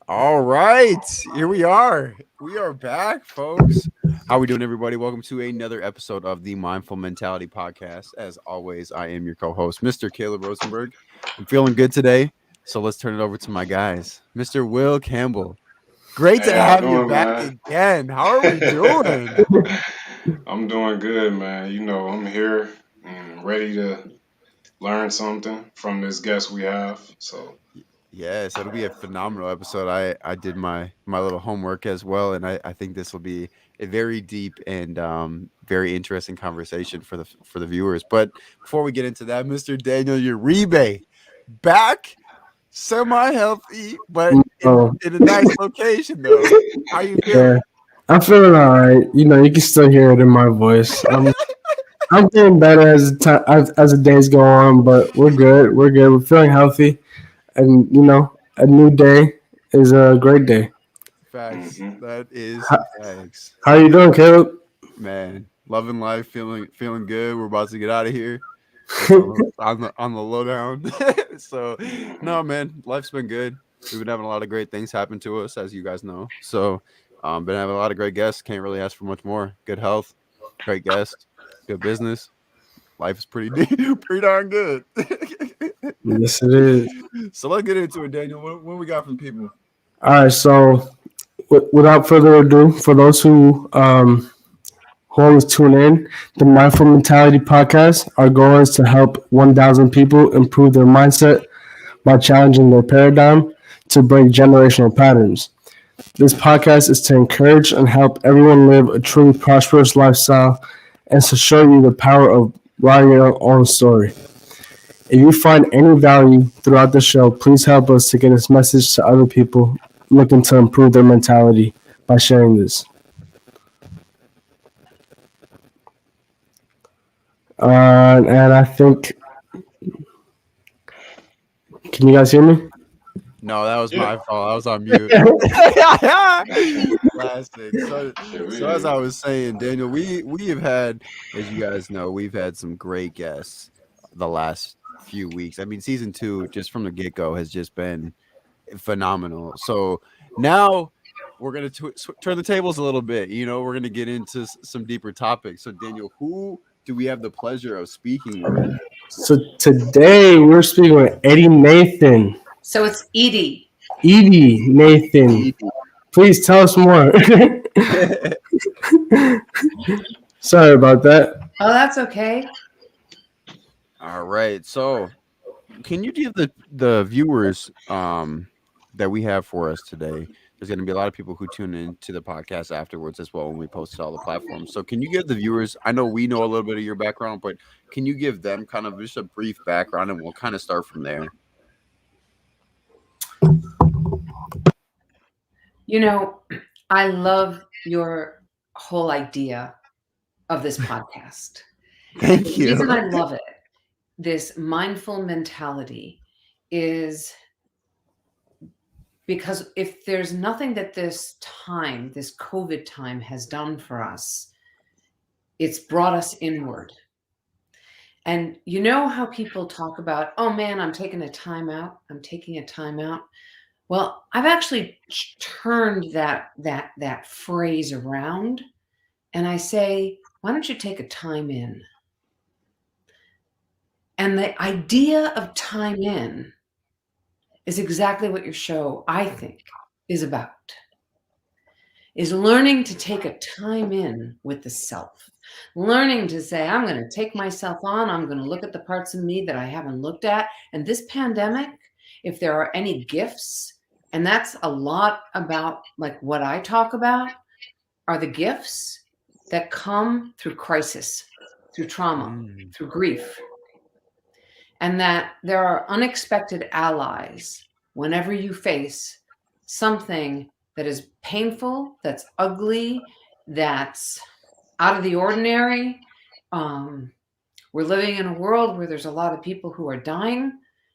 All right, here we are. We are back, folks. How we doing, everybody? Welcome to another episode of the Mindful Mentality Podcast. As always, I am your co-host, Mr. Caleb Rosenberg. I'm feeling good today, so let's turn it over to my guys, Mr. Will Campbell. Great Hey, to how you have you doing, back man? again. How are we doing? I'm doing good, man. I'm here and ready to learn something from this guest we have. So, Yes, it'll be a phenomenal episode. I did my little homework as well, and I think this will be a very deep and very interesting conversation for the viewers. But before we get into that, Mr. Daniel Uribe, back semi healthy, but Oh, in a nice location though. How you yeah. feeling? I'm feeling all right. You can still hear it in my voice. I'm getting better as the days go on, but we're good. We're good. We're feeling healthy, and a new day is a great day. Facts. hmm That is How, facts. how you doing, Caleb? Man, loving life, feeling good. We're about to get out of here. That's on the lowdown. So hmm no, man, life's been good. We've been having a lot of great things happen to us, as you guys know. So been having a lot of great guests. Can't really ask for much more. Good health, great guests, good business. Life is pretty darn good. Yes, it is. So let's get into it, Daniel. What we got from people? All right. So, without further ado, for those who always tune in, the Mindful Mentality Podcast, our goal is to help 1,000 people improve their mindset by challenging their paradigm to break generational patterns. This podcast is to encourage and help everyone live a truly prosperous lifestyle and to show you the power of writing your own story. If you find any value throughout the show, please help us to get this message to other people looking to improve their mentality by sharing this. And I think, can you guys hear me? No, that was Yeah. my fault. I was on mute. Classic. So, Yeah, we so hear as I you. was saying, Daniel, we have had, as you guys know, we've had some great guests the last few weeks. I mean, season two, just from the get go, has just been phenomenal. So now we're gonna turn the tables a little bit. We're gonna get into some deeper topics. So, Daniel, who do we have the pleasure of speaking with? So today we're speaking with Eddie Nathan. So it's Edie. Edie Nathan. Edie. Please tell us more. Sorry about that. Oh, that's okay. All right. So, can you give the viewers that we have for us today? There's going to be a lot of people who tune in to the podcast afterwards as well when we post to all the platforms. So, can you give the viewers? I know we know a little bit of your background, but can you give them kind of just a brief background, and we'll kind of start from there. You know, I love your whole idea of this podcast. And Thank the reason you. I love it, this mindful mentality, is because if there's nothing that this time, this COVID time has done for us, it's brought us inward. And you know how people talk about, oh man, I'm taking a time out. I'm taking a time out. Well, I've actually turned that phrase around, and I say, why don't you take a time in? And the idea of time in is exactly what your show, I think, is about. Is learning to take a time in with the self. Learning to say, I'm going to take myself on, I'm going to look at the parts of me that I haven't looked at. And this pandemic, if there are any gifts, and that's a lot about like what I talk about, are the gifts that come through crisis, through trauma, Mm. through grief, and that there are unexpected allies whenever you face something that is painful, that's ugly, that's out of the ordinary. Um, we're living in a world where there's a lot of people who are dying.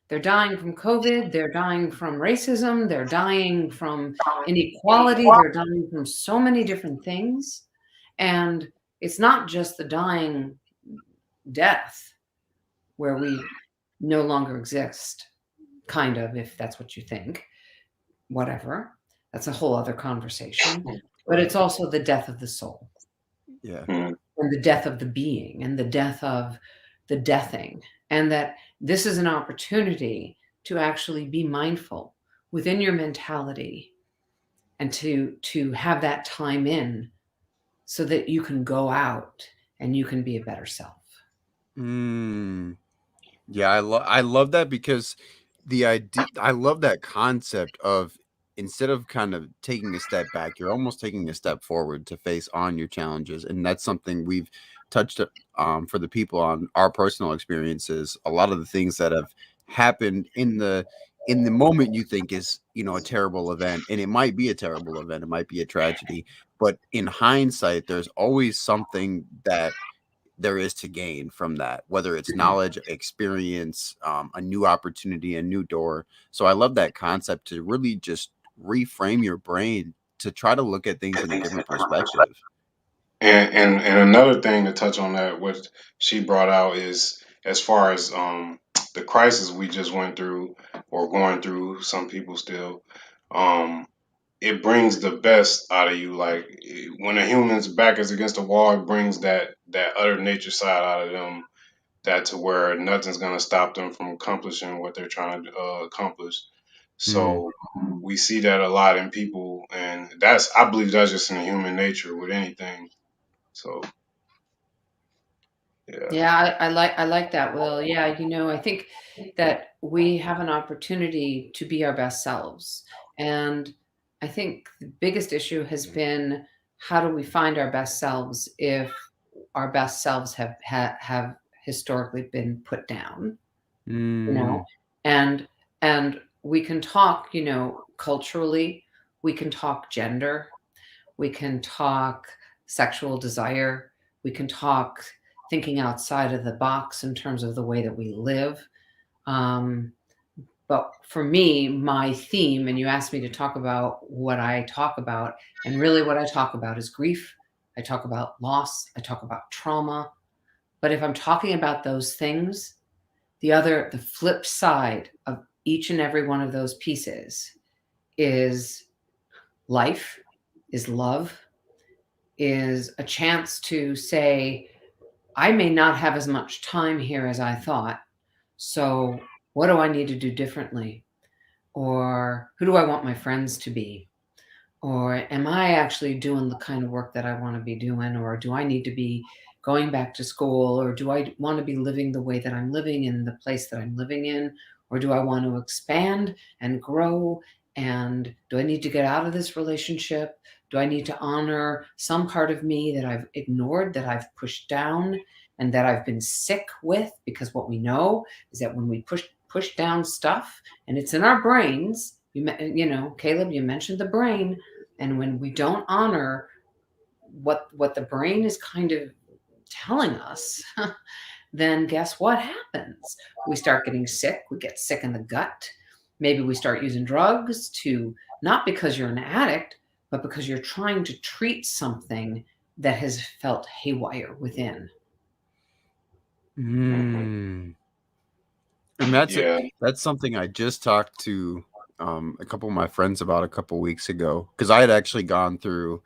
They're dying from COVID. They're dying from racism. They're dying from inequality. They're dying from so many different things. And it's not just the dying death where we no longer exist, kind of, if that's what you think, whatever. That's a whole other conversation. But it's also the death of the soul Yeah. Mhm. and the death of the being and the death of the deathing. And that this is an opportunity to actually be mindful within your mentality and to have that time in so that you can go out and you can be a better self. Mm. Yeah, I love that because the idea I love that concept of instead of kind of taking a step back, you're almost taking a step forward to face on your challenges, and that's something we've touched for the people on our personal experiences. A lot of the things that have happened in the moment you think is, a terrible event, and it might be a terrible event, it might be a tragedy, but in hindsight, there's always something that there is to gain from that, whether it's knowledge, experience, a new opportunity, a new door. So I love that concept to really just reframe your brain to try to look at things in a different perspective. And another thing to touch on that, what she brought out is as far as the crisis we just went through or going through, some people still, um, it brings the best out of you. Like when a human's back is against the wall, it brings that utter nature side out of them. That to where nothing's gonna stop them from accomplishing what they're trying to accomplish. Mm. So we see that a lot in people, and I believe that's just in human nature with anything. So yeah. Yeah, I like that, Will. Yeah, I think that we have an opportunity to be our best selves. And I think the biggest issue has been how do we find our best selves if our best selves have historically been put down, you know? Mm. And and we can talk, culturally, we can talk gender, we can talk sexual desire. We can talk thinking outside of the box in terms of the way that we live. Um, but for me, my theme, and you asked me to talk about what I talk about, and really what I talk about is grief. I talk about loss. I talk about trauma. But if I'm talking about those things, the flip side of each and every one of those pieces is life, is love, is a chance to say, I may not have as much time here as I thought. So, what do I need to do differently? Or who do I want my friends to be? Or am I actually doing the kind of work that I want to be doing? Or do I need to be going back to school? Or do I want to be living the way that I'm living in the place that I'm living in? Or do I want to expand and grow? And do I need to get out of this relationship? Do I need to honor some part of me that I've ignored, that I've pushed down, and that I've been sick with? Because what we know is that when we push down stuff, and it's in our brains, Caleb, you mentioned the brain, and when we don't honor what the brain is kind of telling us, then guess what happens? We start getting sick. We get sick in the gut. Maybe we start using drugs to not because you're an addict, but because you're trying to treat something that has felt haywire within. Hmm. Mm. And Yeah. that's something I just talked to a couple of my friends about a couple weeks ago because I had actually gone through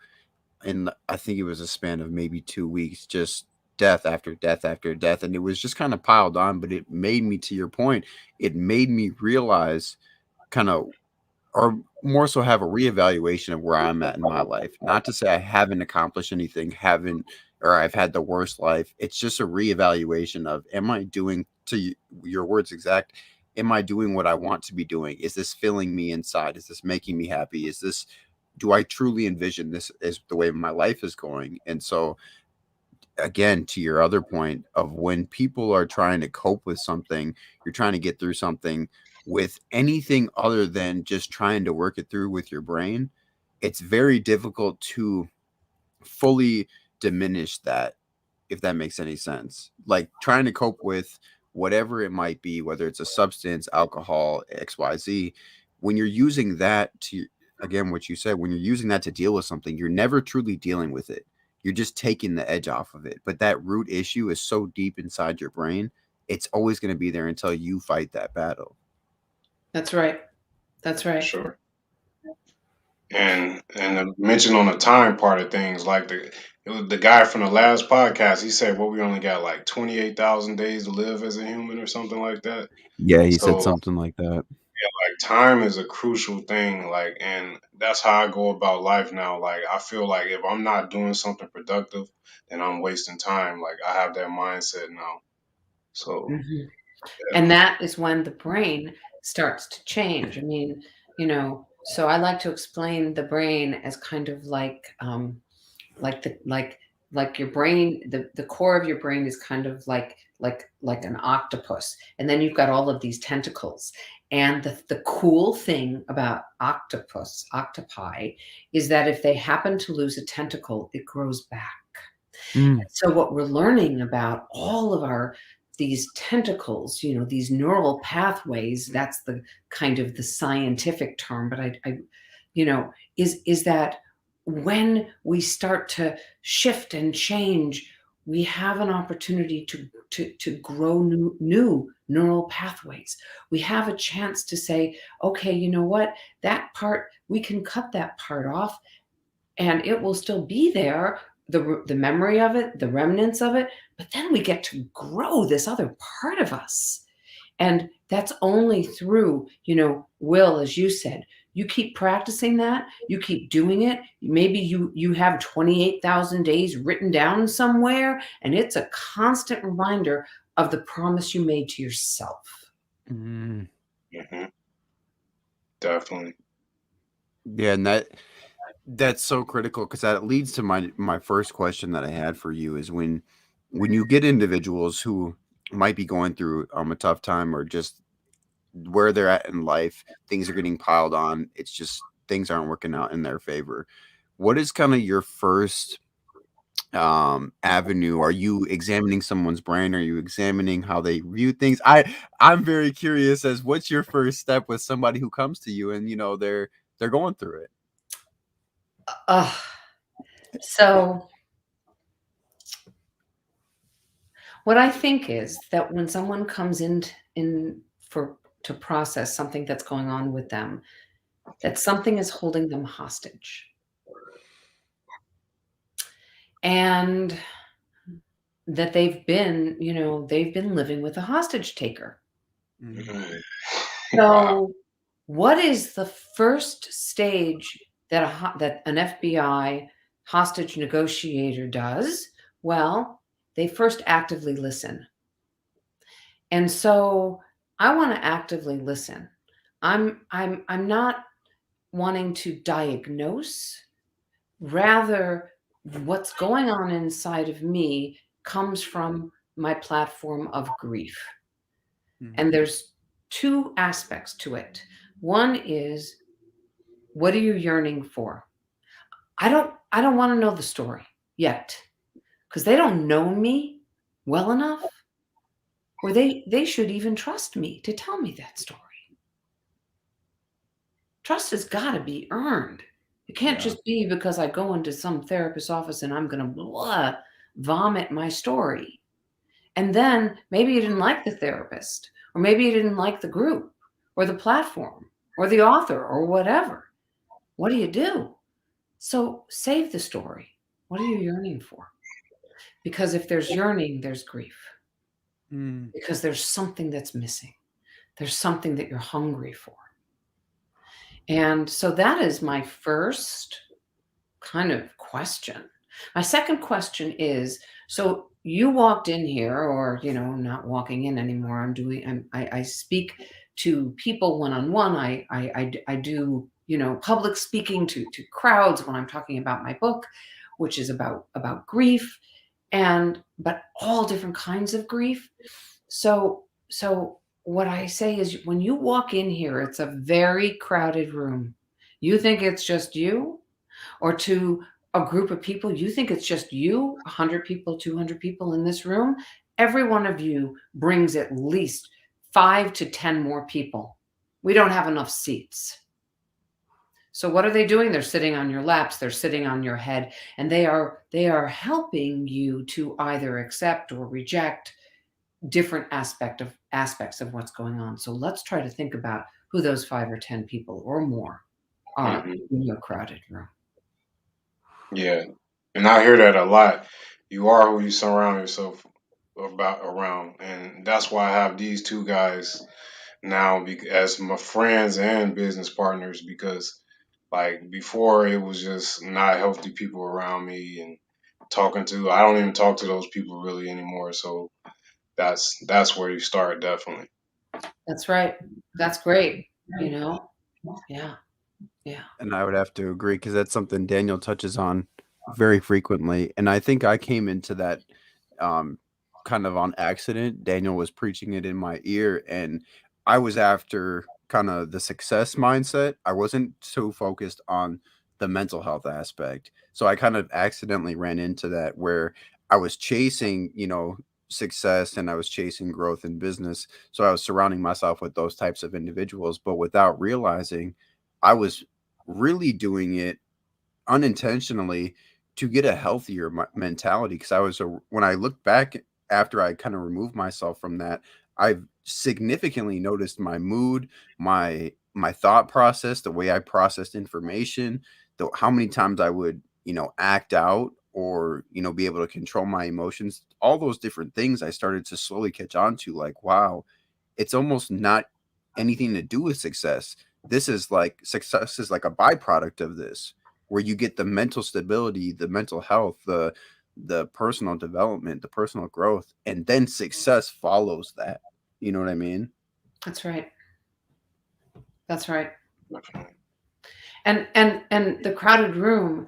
I think it was a span of maybe 2 weeks, just death after death after death, and it was just kind of piled on. But it made me, to your point, it made me realize kind of or more so have a reevaluation of where I'm at in my life. Not to say I haven't accomplished anything, haven't, or I've had the worst life. It's just a reevaluation of am I doing, your words exact, am I doing what I want to be doing? Is this filling me inside? Is this making me happy? Do I truly envision this as the way my life is going? And so again, to your other point of when people are trying to cope with something, you're trying to get through something with anything other than just trying to work it through with your brain, it's very difficult to fully diminish that, if that makes any sense. Like trying to cope with whatever it might be, whether it's a substance, alcohol, XYZ, when you're using that to, again, what you said, when you're using that to deal with something, you're never truly dealing with it. You're just taking the edge off of it. But that root issue is so deep inside your brain, it's always going to be there until you fight that battle. That's right. That's For right. sure. And mention on the time part of things, like the guy from the last podcast, he said, "Well, we only got like 28,000 days to live as a human, or something like that." Yeah, he said So something like that. like time is a crucial thing, like, and that's how I go about life now. Like I feel like if I'm not doing something productive, then I'm wasting time. Like I have that mindset now. So Mhm. yeah. And that is when the brain starts to change. I mean, so I like to explain the brain as kind of like the like your brain, the core of your brain is kind of like an octopus, and then you've got all of these tentacles. And the cool thing about octopi is that if they happen to lose a tentacle, it grows back. Mm. So what we're learning about all of our these tentacles, these neural pathways, that's the kind of the scientific term, but I is that when we start to shift and change, we have an opportunity to grow new neural pathways. We have a chance to say, okay, you know what, that part, we can cut that part off and it will still be there, the memory of it, the remnants of it, but then we get to grow this other part of us. And that's only through, will, as you said. You keep practicing that, you keep doing it. Maybe you have 28,000 days written down somewhere, and it's a constant reminder of the promise you made to yourself. Mm. Hmm. Definitely. Yeah, and that's so critical because that leads to my first question that I had for you is when you get individuals who might be going through a tough time or just where they're at in life, things are getting piled on. It's just things aren't working out in their favor. What is kind of your first avenue? Are you examining someone's brain? Are you examining how they view things? I'm very curious as what's your first step with somebody who comes to you and they're going through it. Ugh. So what I think is that when someone comes in for to process something that's going on with them, that something is holding them hostage. And that they've been living with a hostage taker. Mm. Mhm. Wow. So what is the first stage that an FBI hostage negotiator does? Well, they first actively listen. And so I want to actively listen. I'm not wanting to diagnose. Rather, what's going on inside of me comes from my platform of grief. Mm. And there's two aspects to it. One is, what are you yearning for? I don't want to know the story yet because they don't know me well enough or they should even trust me to tell me that story. Trust has got to be earned. It can't Yeah. just be because I go into some therapist's office and I'm going to vomit my story. And then maybe you didn't like the therapist, or maybe you didn't like the group, or the platform, or the author, or whatever. What do? So save the story. What are you yearning for? Because if there's yearning, there's grief. Mm. Because there's something that's missing. There's something that you're hungry for. And so that is my first kind of question. My second question is, so you walked in here, or not walking in anymore. I speak to people one on one. I do public speaking to crowds when I'm talking about my book, which is about grief, and but all different kinds of grief. So what I say is, when you walk in here, it's a very crowded room. You think it's just you, or to a group of people, you think it's just you, 100 people, 200 people in this room. Every one of you brings at least 5 to 10 more people. We don't have enough seats. So what are they doing? They're sitting on your laps, they're sitting on your head, and they are helping you to either accept or reject different aspects of what's going on. So let's try to think about who those 5 or 10 people or more are Hmm. in your crowded room. Yeah, and I hear that a lot. You are who you surround yourself about around, and that's why I have these two guys now as my friends and business partners because like before it was just not healthy people around me and talking to I don't even talk to those people really anymore. So that's where you start definitely. That's right. That's great. You know? Yeah. Yeah. And I would have to agree because that's something Daniel touches on very frequently. And I think I came into that um, kind of on accident. Daniel was preaching it in my ear, and I was after kind of the success mindset. I wasn't so focused on the mental health aspect. So I kind of accidentally ran into that where I was chasing, success and I was chasing growth in business. So I was surrounding myself with those types of individuals, but without realizing I was really doing it unintentionally to get a healthier mentality because when I look back after I kind of removed myself from that, I've significantly noticed my mood, my thought process, the way I processed information, how many times I would, act out or, be able to control my emotions, all those different things I started to slowly catch on to like, wow, it's almost not anything to do with success. This is like success is like a byproduct of this, where you get the mental stability, the mental health, the personal development, the personal growth, and then success follows that. You know what I mean? That's right. That's right. Definitely. And the crowded room,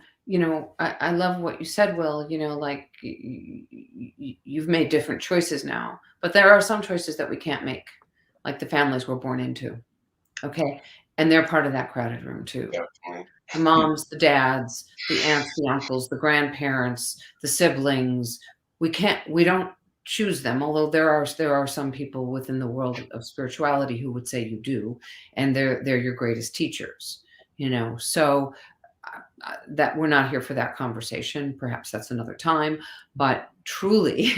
I love what you said, Will. Like you've made different choices now, but there are some choices that we can't make, like the families we're born into. Okay, and they're part of that crowded room too. Definitely. The moms, the dads, the aunts, the uncles, the grandparents, the siblings. We don't choose them, although there are some people within the world of spirituality who would say you do, and they're your greatest teachers. So that we're not here for that conversation. Perhaps that's another time. But truly,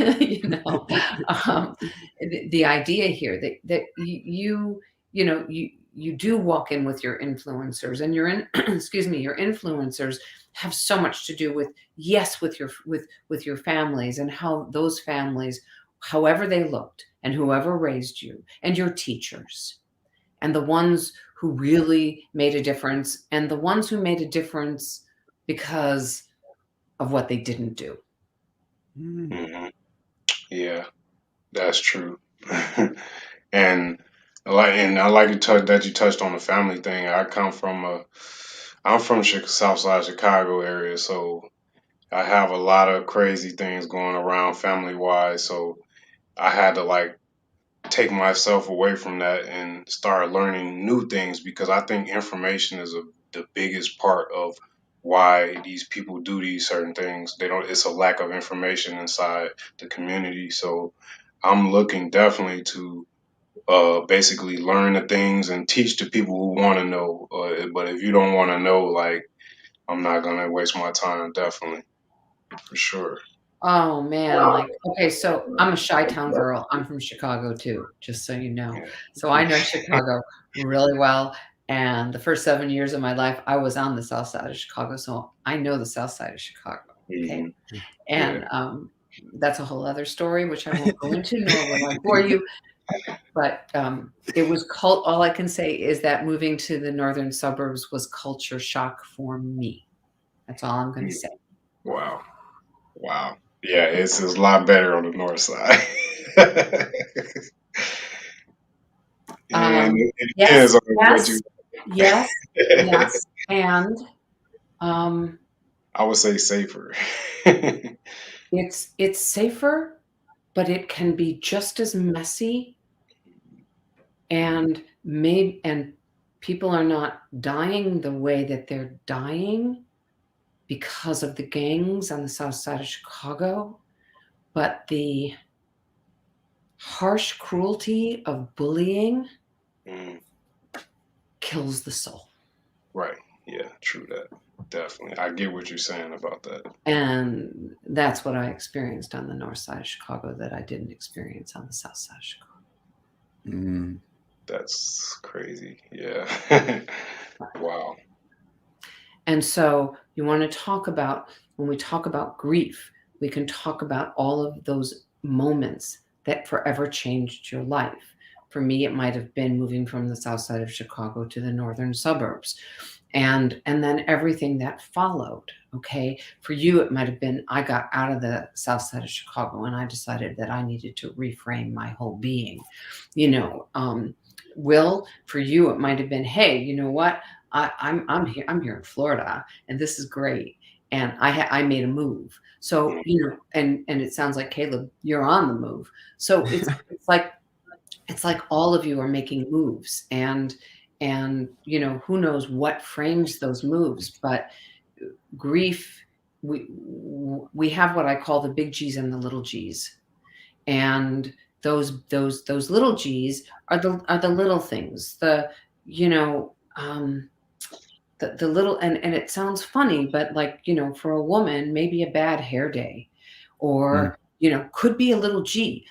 um, the idea here that you do walk in with your influencers, and excuse me, your influencers have so much to do with, yes, with your families, and how those families, however they looked, and whoever raised you, and your teachers, and the ones who really made a difference, and the ones who made a difference because of what they didn't do. Mm. Hmm. Yeah, that's true. and I like that you touched on the family thing. I'm from South Side Chicago area, so I have a lot of crazy things going around family wise. So I had to like take myself away from that and start learning new things because I think information is the biggest part of why these people do these certain things. They don't. It's a lack of information inside the community. So I'm looking definitely to basically learn the things and teach the people who want to know. But if you don't want to know, like I'm not gonna waste my time. Definitely, for sure. Oh man, like, okay, so I'm a Chi-town girl. I'm from Chicago too, just so you know. So I know Chicago really well. And the first 7 years of my life, I was on the south side of Chicago. So I know the south side of Chicago. Okay. Hmm. Yeah. And that's a whole other story, which I won't go into, nor will I bore you. But it was all I can say is that moving to the northern suburbs was culture shock for me. That's all I'm going to Mm. say. Wow. Wow. Yeah, it's a lot better on the north side. And it Yes, depends on what yes, you. yes, yes, and um, I would say safer. it's safer, but it can be just as messy, and people are not dying the way that they're dying because of the gangs on the south side of Chicago, but the harsh cruelty of bullying Mm, kills the soul. right. Yeah, true that. Definitely. I get what you're saying about that. And that's what I experienced on the north side of Chicago that I didn't experience on the south side of Chicago. Mm. That's crazy. Yeah. Wow. And so you want to talk about, when we talk about grief, we can talk about all of those moments that forever changed your life. For me, it might have been moving from the south side of Chicago to the northern suburbs, and then everything that followed. Okay, for you it might have been, I got out of the south side of Chicago and I decided that I needed to reframe my whole being. you know um Will, for you it might have been, hey, you know what, I'm here in Florida and this is great, and I made a move. So and it sounds like, Caleb, you're on the move. So it's like all of you are making moves, and who knows what frames those moves. But grief, we have what I call the big G's and the little G's, and those little G's are the little things, you know um the little, and it sounds funny, but like, for a woman, maybe a bad hair day, Mm, or could be a little G.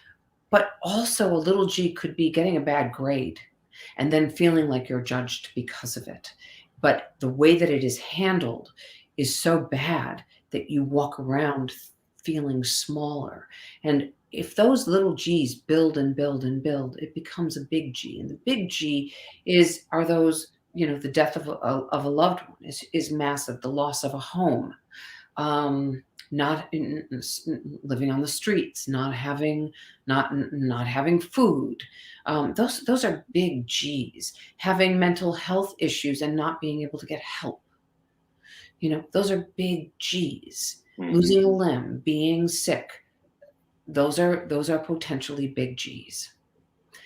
But also a little G could be getting a bad grade and then feeling like you're judged because of it. But the way that it is handled is so bad that you walk around feeling smaller. And if those little G's build and build and build, it becomes a big G. And the big G are those, the death of a loved one is massive, the loss of a home, um, not living on the streets, not having food. Those are big G's. Having mental health issues and not being able to get help. Those are big G's. Hmm. Losing a limb, being sick. Those are potentially big G's.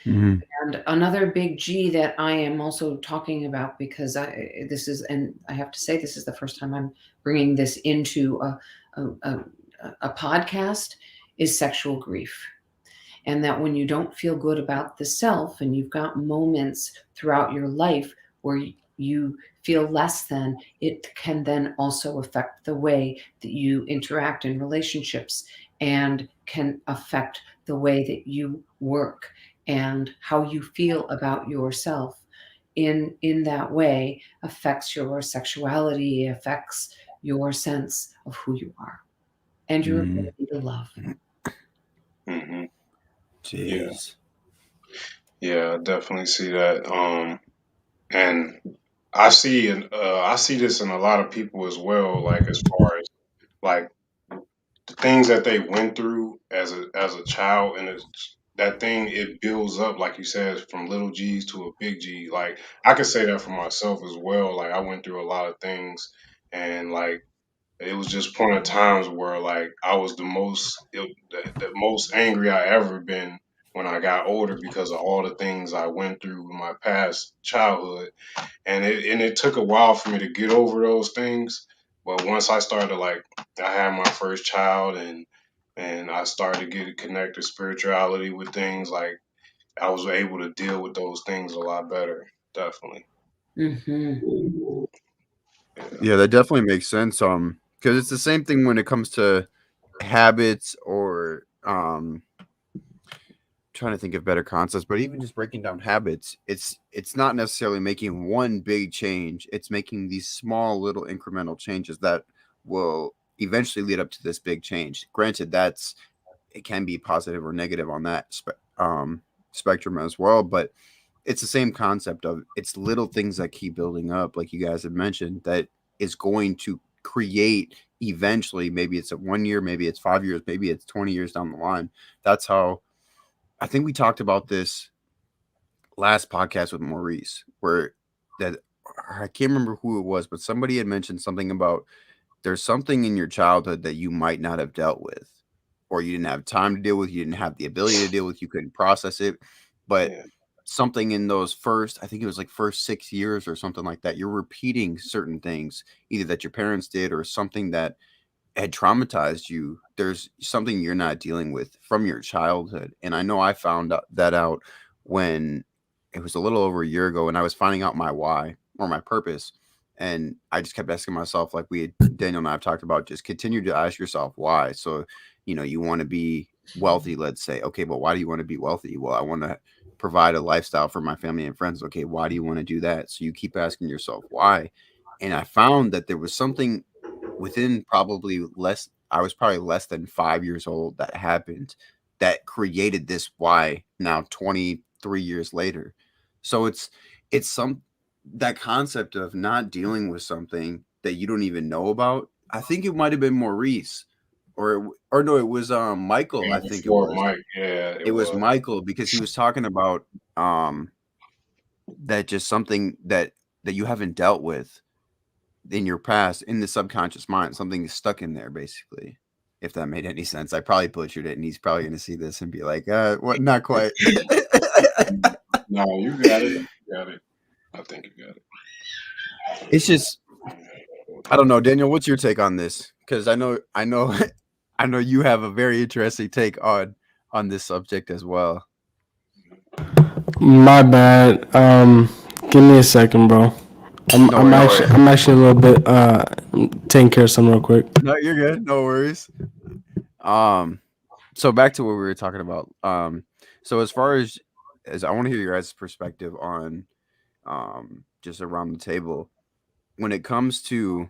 mhm, And another big G that I am also talking about, because and I have to say, this is the first time I'm bringing this into a, a podcast, is sexual grief. And that when you don't feel good about the self, and you've got moments throughout your life where you feel less than, it can then also affect the way that you interact in relationships, and can affect the way that you work, and how you feel about yourself in that way affects your sexuality, affects your sense of who you are, and your mhm. ability to love. Hmm. Yeah, Jeez. yeah, I definitely see that. And I see this in a lot of people as well. Like as far as like the things that they went through as a child, and that thing, it builds up, like you said, from little G's to a big G. Like I could say that for myself as well. Like I went through a lot of things, and like it was just point of times where like I was the most angry I ever been when I got older because of all the things I went through in my past childhood, and it took a while for me to get over those things. But once I started, like, I had my first child, and I started getting connected spirituality with things, like I was able to deal with those things a lot better. Definitely. Hmm. Yeah. Yeah, that definitely makes sense. Because it's the same thing when it comes to habits or trying to think of better concepts, but even just breaking down habits, it's not necessarily making one big change. It's making these small little incremental changes that will eventually lead up to this big change. Granted, it can be positive or negative on that spectrum as well, but it's the same concept of it's little things that keep building up, like you guys have mentioned, that is going to create eventually. Maybe it's at 1 year, maybe it's 5 years, maybe it's 20 years down the line. That's how I think we talked about this last podcast with Maurice, where that I can't remember who it was, but somebody had mentioned something about there's something in your childhood that you might not have dealt with, or you didn't have time to deal with, you didn't have the ability to deal with, you couldn't process it, but Yeah. something in those first, I think it was like first 6 years or something like that, you're repeating certain things, either that your parents did or something that had traumatized you. There's something you're not dealing with from your childhood. And I know I found that out when it was a little over a year ago, and I was finding out my why or my purpose. And I just kept asking myself, like Daniel and I have talked about, just continue to ask yourself why. So, you want to be wealthy, let's say. Okay, but why do you want to be wealthy? Well, I want to provide a lifestyle for my family and friends. Okay, why do you want to do that? So you keep asking yourself why. And I found that there was something within probably less, I was probably less than 5 years old that happened that created this why now 23 years later. So it's some that concept of not dealing with something that you don't even know about. I think it might have been Maurice or no, it was Michael, I Yeah, think it before was. Mike, yeah, It it was was. Michael because he was talking about um that just something that you haven't dealt with in your past in the subconscious mind, something is stuck in there basically. If that made any sense. I probably butchered it and he's probably gonna see this and be like, what, not quite. No, you got it. You got it. I think you got It's just I don't know, Daniel, what's your take on this? Because I know I know you have a very interesting take on this subject as well. My bad. Give me a second, bro. I'm No I'm worries. actually I'm actually a little bit taking care of something real quick. No, you're good. No worries. Um so back to what we were talking about. So as far as I want to hear your guys' perspective on just around the table when it comes to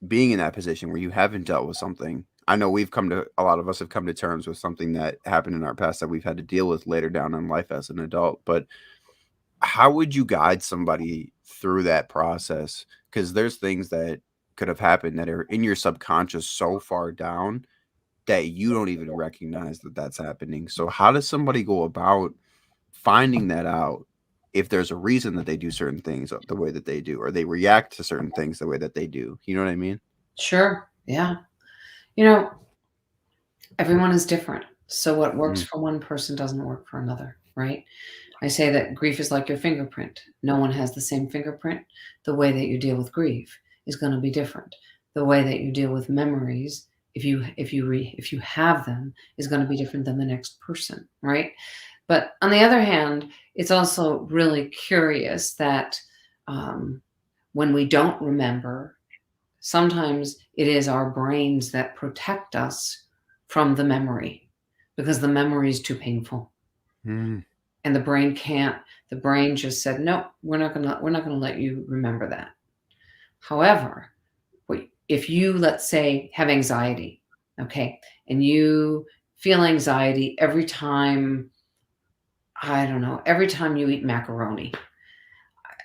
being in that position where you haven't dealt with something. I know a lot of us have come to terms with something that happened in our past that we've had to deal with later down in life as an adult. But how would you guide somebody through that process? Because there's things that could have happened that are in your subconscious so far down that you don't even recognize that that's happening. So how does somebody go about finding that out if there's a reason that they do certain things the way that they do, or they react to certain things the way that they do? You know what I mean? Sure. Yeah. You know, everyone is different. So what works Mm, for one person doesn't work for another, right? I say that grief is like your fingerprint. No one has the same fingerprint. The way that you deal with grief is going to be different. The way that you deal with memories, if you have them, is going to be different than the next person, right? But on the other hand, it's also really curious that um, when we don't remember, sometimes it is our brains that protect us from the memory because the memory is too painful mm, and the brain can't. The brain just said no, we're not going to let you remember that. However, if you, let's say, have anxiety, okay, and you feel anxiety every time, I don't know, every time you eat macaroni.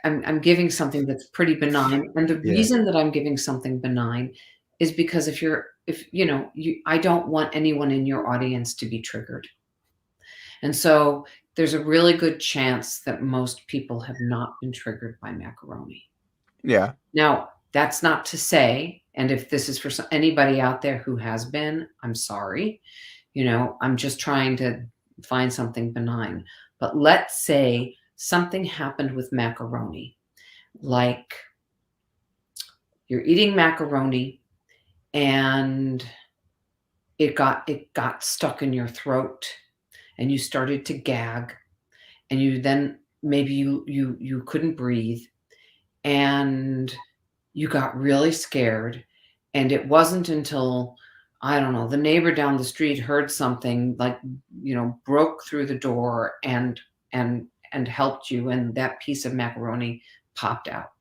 I'm giving something that's pretty benign, and the yeah. reason that I'm giving something benign is because if you know, I don't want anyone in your audience to be triggered. And so there's a really good chance that most people have not been triggered by macaroni. Yeah. Now, that's not to say, and if this is for anybody out there who has been, I'm sorry. I'm just trying to find something benign. But let's say something happened with macaroni, like you're eating macaroni and it got stuck in your throat and you started to gag and you then maybe you couldn't breathe and you got really scared, and it wasn't until, I don't know, the neighbor down the street heard something, like, broke through the door and helped you, and that piece of macaroni popped out.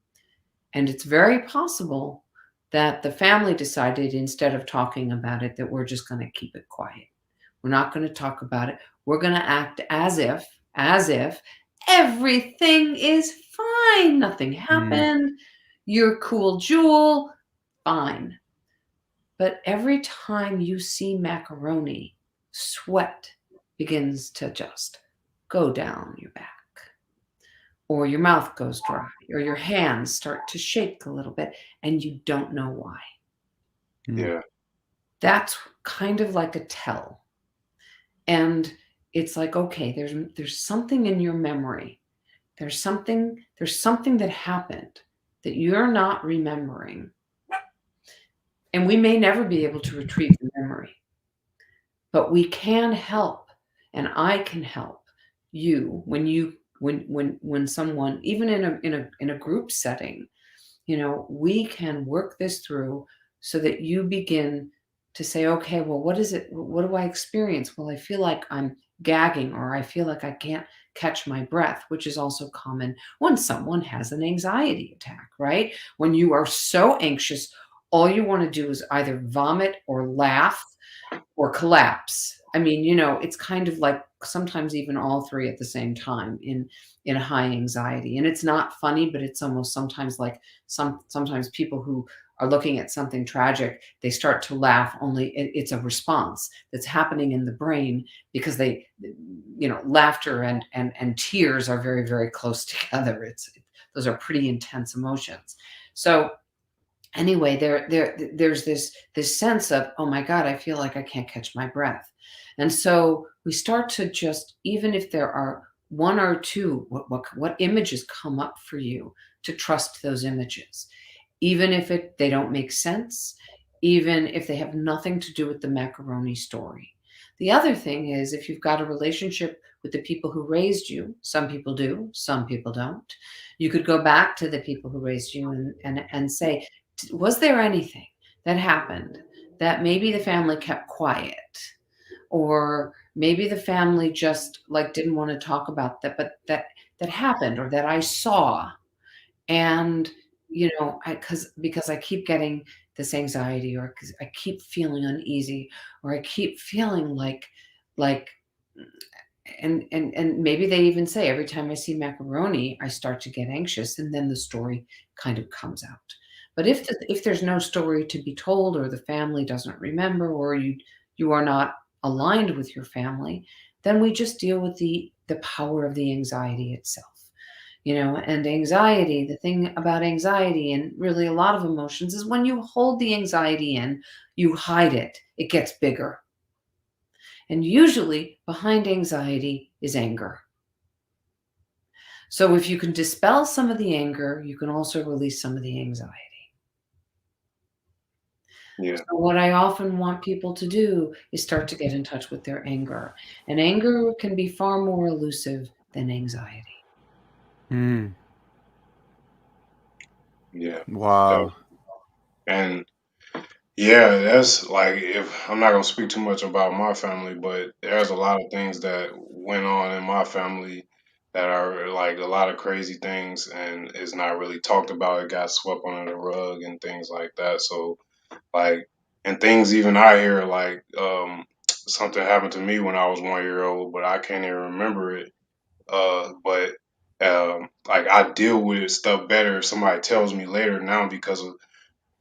And it's very possible that the family decided, instead of talking about it, that we're just going to keep it quiet. We're not going to talk about it. We're going to act as if everything is fine. Nothing Mm, happened. You're cool, Jewel. Fine. But every time you see macaroni, sweat begins to just go down your back, or your mouth goes dry, or your hands start to shake a little bit, and you don't know why. mm, Yeah, That's kind of like a tell. And it's like, okay, there's something in your memory. There's something that happened that you're not remembering. And we may never be able to retrieve the memory, but we can help, and I can help you when someone, even in a group setting, we can work this through so that you begin to say, okay, well, what is it? What do I experience? Well, I feel like I'm gagging, or I feel like I catch my breath, which is also common when someone has an anxiety attack, right? When you are so anxious, all you want to do is either vomit or laugh or collapse. I mean, it's kind of like sometimes even all three at the same time in a high anxiety. And it's not funny, but it's almost sometimes like sometimes people who are looking at something tragic, they start to laugh, only it's a response that's happening in the brain because laughter and tears are very, very close together. Those are pretty intense emotions. So anyway, there's this sense of, oh my God, I feel like I can't catch my breath. And so we start to just, even if there are one or two, what images come up for you, to trust those images, even if they don't make sense, even if they have nothing to do with the macaroni story. The other thing is, if you've got a relationship with the people who raised you, some people do, some people don't, you could go back to the people who raised you and say, was there anything that happened that maybe the family kept quiet, or maybe the family just like didn't want to talk about that, but that happened, or that I saw? And because I keep getting this anxiety, or because I keep feeling uneasy, or I keep feeling like and maybe they even say, every time I see macaroni, I start to get anxious, and then the story kind of comes out. But if there's no story to be told, or the family doesn't remember, or you are not aligned with your family, then we just deal with the power of the anxiety itself. And anxiety, the thing about anxiety and really a lot of emotions is, when you hold the anxiety in, you hide it, it gets bigger. And usually behind anxiety is anger. So if you can dispel some of the anger, you can also release some of the anxiety. Yeah. So what I often want people to do is start to get in touch with their anger. And anger can be far more elusive than anxiety. Mm. Yeah. Wow. And yeah, that's like, if I'm not gonna speak too much about my family, but there's a lot of things that went on in my family that are like a lot of crazy things, and it's not really talked about. It got swept under the rug and things like that. So like, and things even I hear like something happened to me when I was 1 year old, but I can't even remember it. But like, I deal with stuff better if somebody tells me later now, because of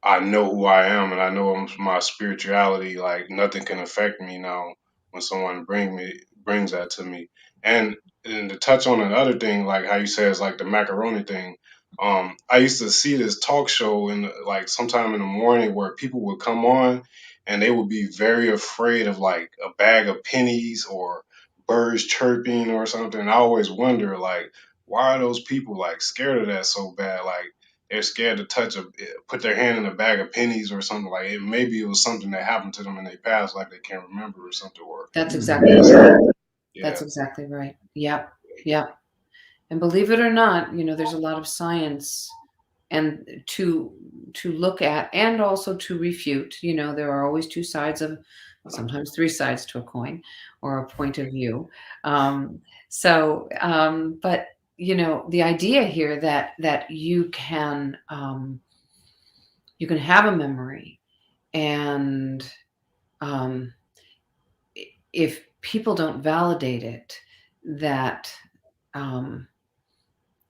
I know who I am, and I know my spirituality. Like, nothing can affect me now when someone brings that to me. And to touch on another thing, like how you say it's like the macaroni thing. I used to see this talk show in like sometime in the morning, where people would come on and they would be very afraid of like a bag of pennies or birds chirping or something. I always wonder, like, why are those people like scared of that so bad? Like, they're scared to put their hand in a bag of pennies or something. Like, maybe it was something that happened to them in their past, like they can't remember or something. Or That's exactly right. That's yeah, exactly right. Yep. Yep. And believe it or not, there's a lot of science and to look at, and also to refute. There are always two sides of, sometimes three sides to a coin, or a point of view. Um, but the idea here that you can have a memory, and um, if people don't validate it, that um,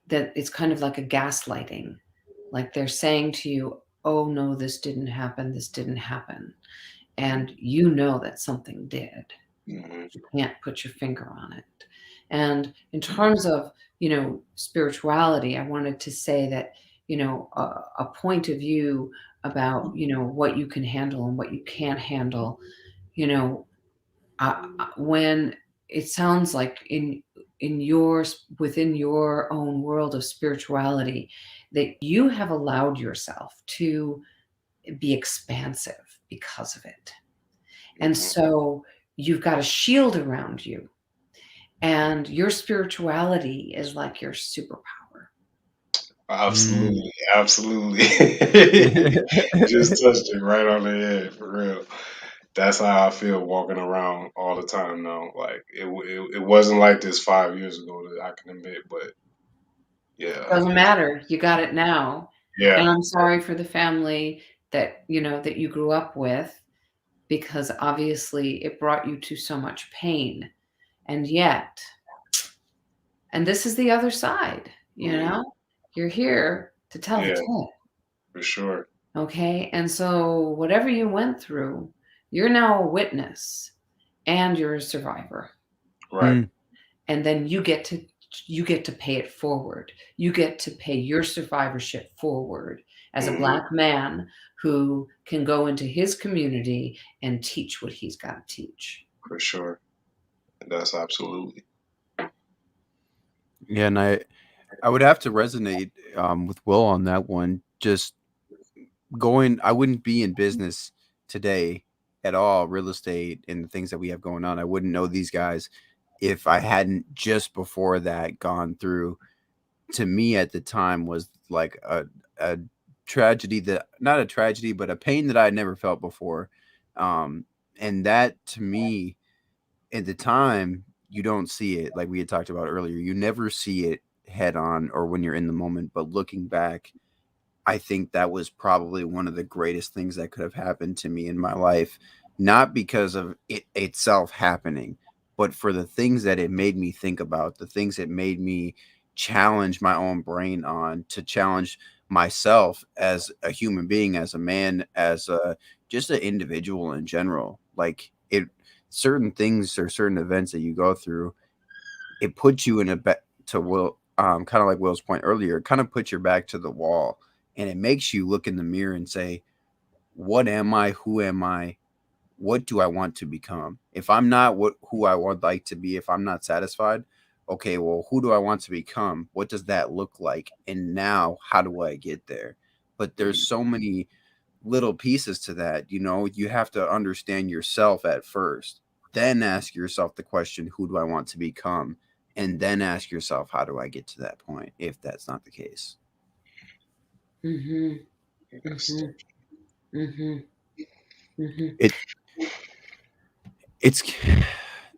that it's kind of like a gaslighting. Like, they're saying to you, oh no, this didn't happen, this didn't happen. And that something did. hmm, You can't put your finger on it. And in terms of, spirituality, I wanted to say that, a point of view about, what you can handle and what you can't handle, you know, when it sounds like within your own world of spirituality, that you have allowed yourself to be expansive because of it. And hmm, so you've got a shield around you, and your spirituality is like your superpower. Mm. absolutely, absolutely. Just touched it right on the head, for real. that's how I feel walking around all the time now. Like it wasn't like this 5 years ago that I can admit, but yeah, Doesn't matter. You got it now. yeah, And I'm sorry for the family that, that you grew up with, because obviously it brought you to so much pain. And yet, and this is the other side, mhm, you're here to tell the yeah, tale. for sure, Okay. And so, whatever you went through, you're now a witness and you're a survivor. right, Mm. And then you get to pay it forward. You get to pay your survivorship forward as a hmm, Black man who can go into his community and teach what he's got to teach. for sure. That's absolutely. Yeah, and I would have to resonate with Will on that one. Just going, I wouldn't be in business today at all, real estate and the things that we have going on. I wouldn't know these guys if I hadn't just before that gone through. To me at the time was like a tragedy, that not a tragedy, but a pain that I had never felt before. Um, and that to me at the time, you don't see it like we had talked about earlier. You never see it head on or when you're in the moment. But looking back, I think that was probably one of the greatest things that could have happened to me in my life, not because of it itself happening, but for the things that it made me think about, the things it made me challenge my own brain on, to challenge myself as a human being, as a man, as a just an individual in general. Like it, certain things or certain events that you go through, it puts you in a to Will, kind of like Will's point earlier, it kind of puts your back to the wall, and it makes you look in the mirror and say, what am I? Who am I? What do I want to become? If I'm not who I would like to be, if I'm not satisfied, okay, well, who do I want to become? What does that look like? And now, how do I get there? But there's Mhm. so many little pieces to that. You have to understand yourself at first, then ask yourself the question, who do I want to become? And then ask yourself, how do I get to that point if that's not the case? Mm-hmm. Yes. Mm-hmm. Mm-hmm. Mm-hmm. It it's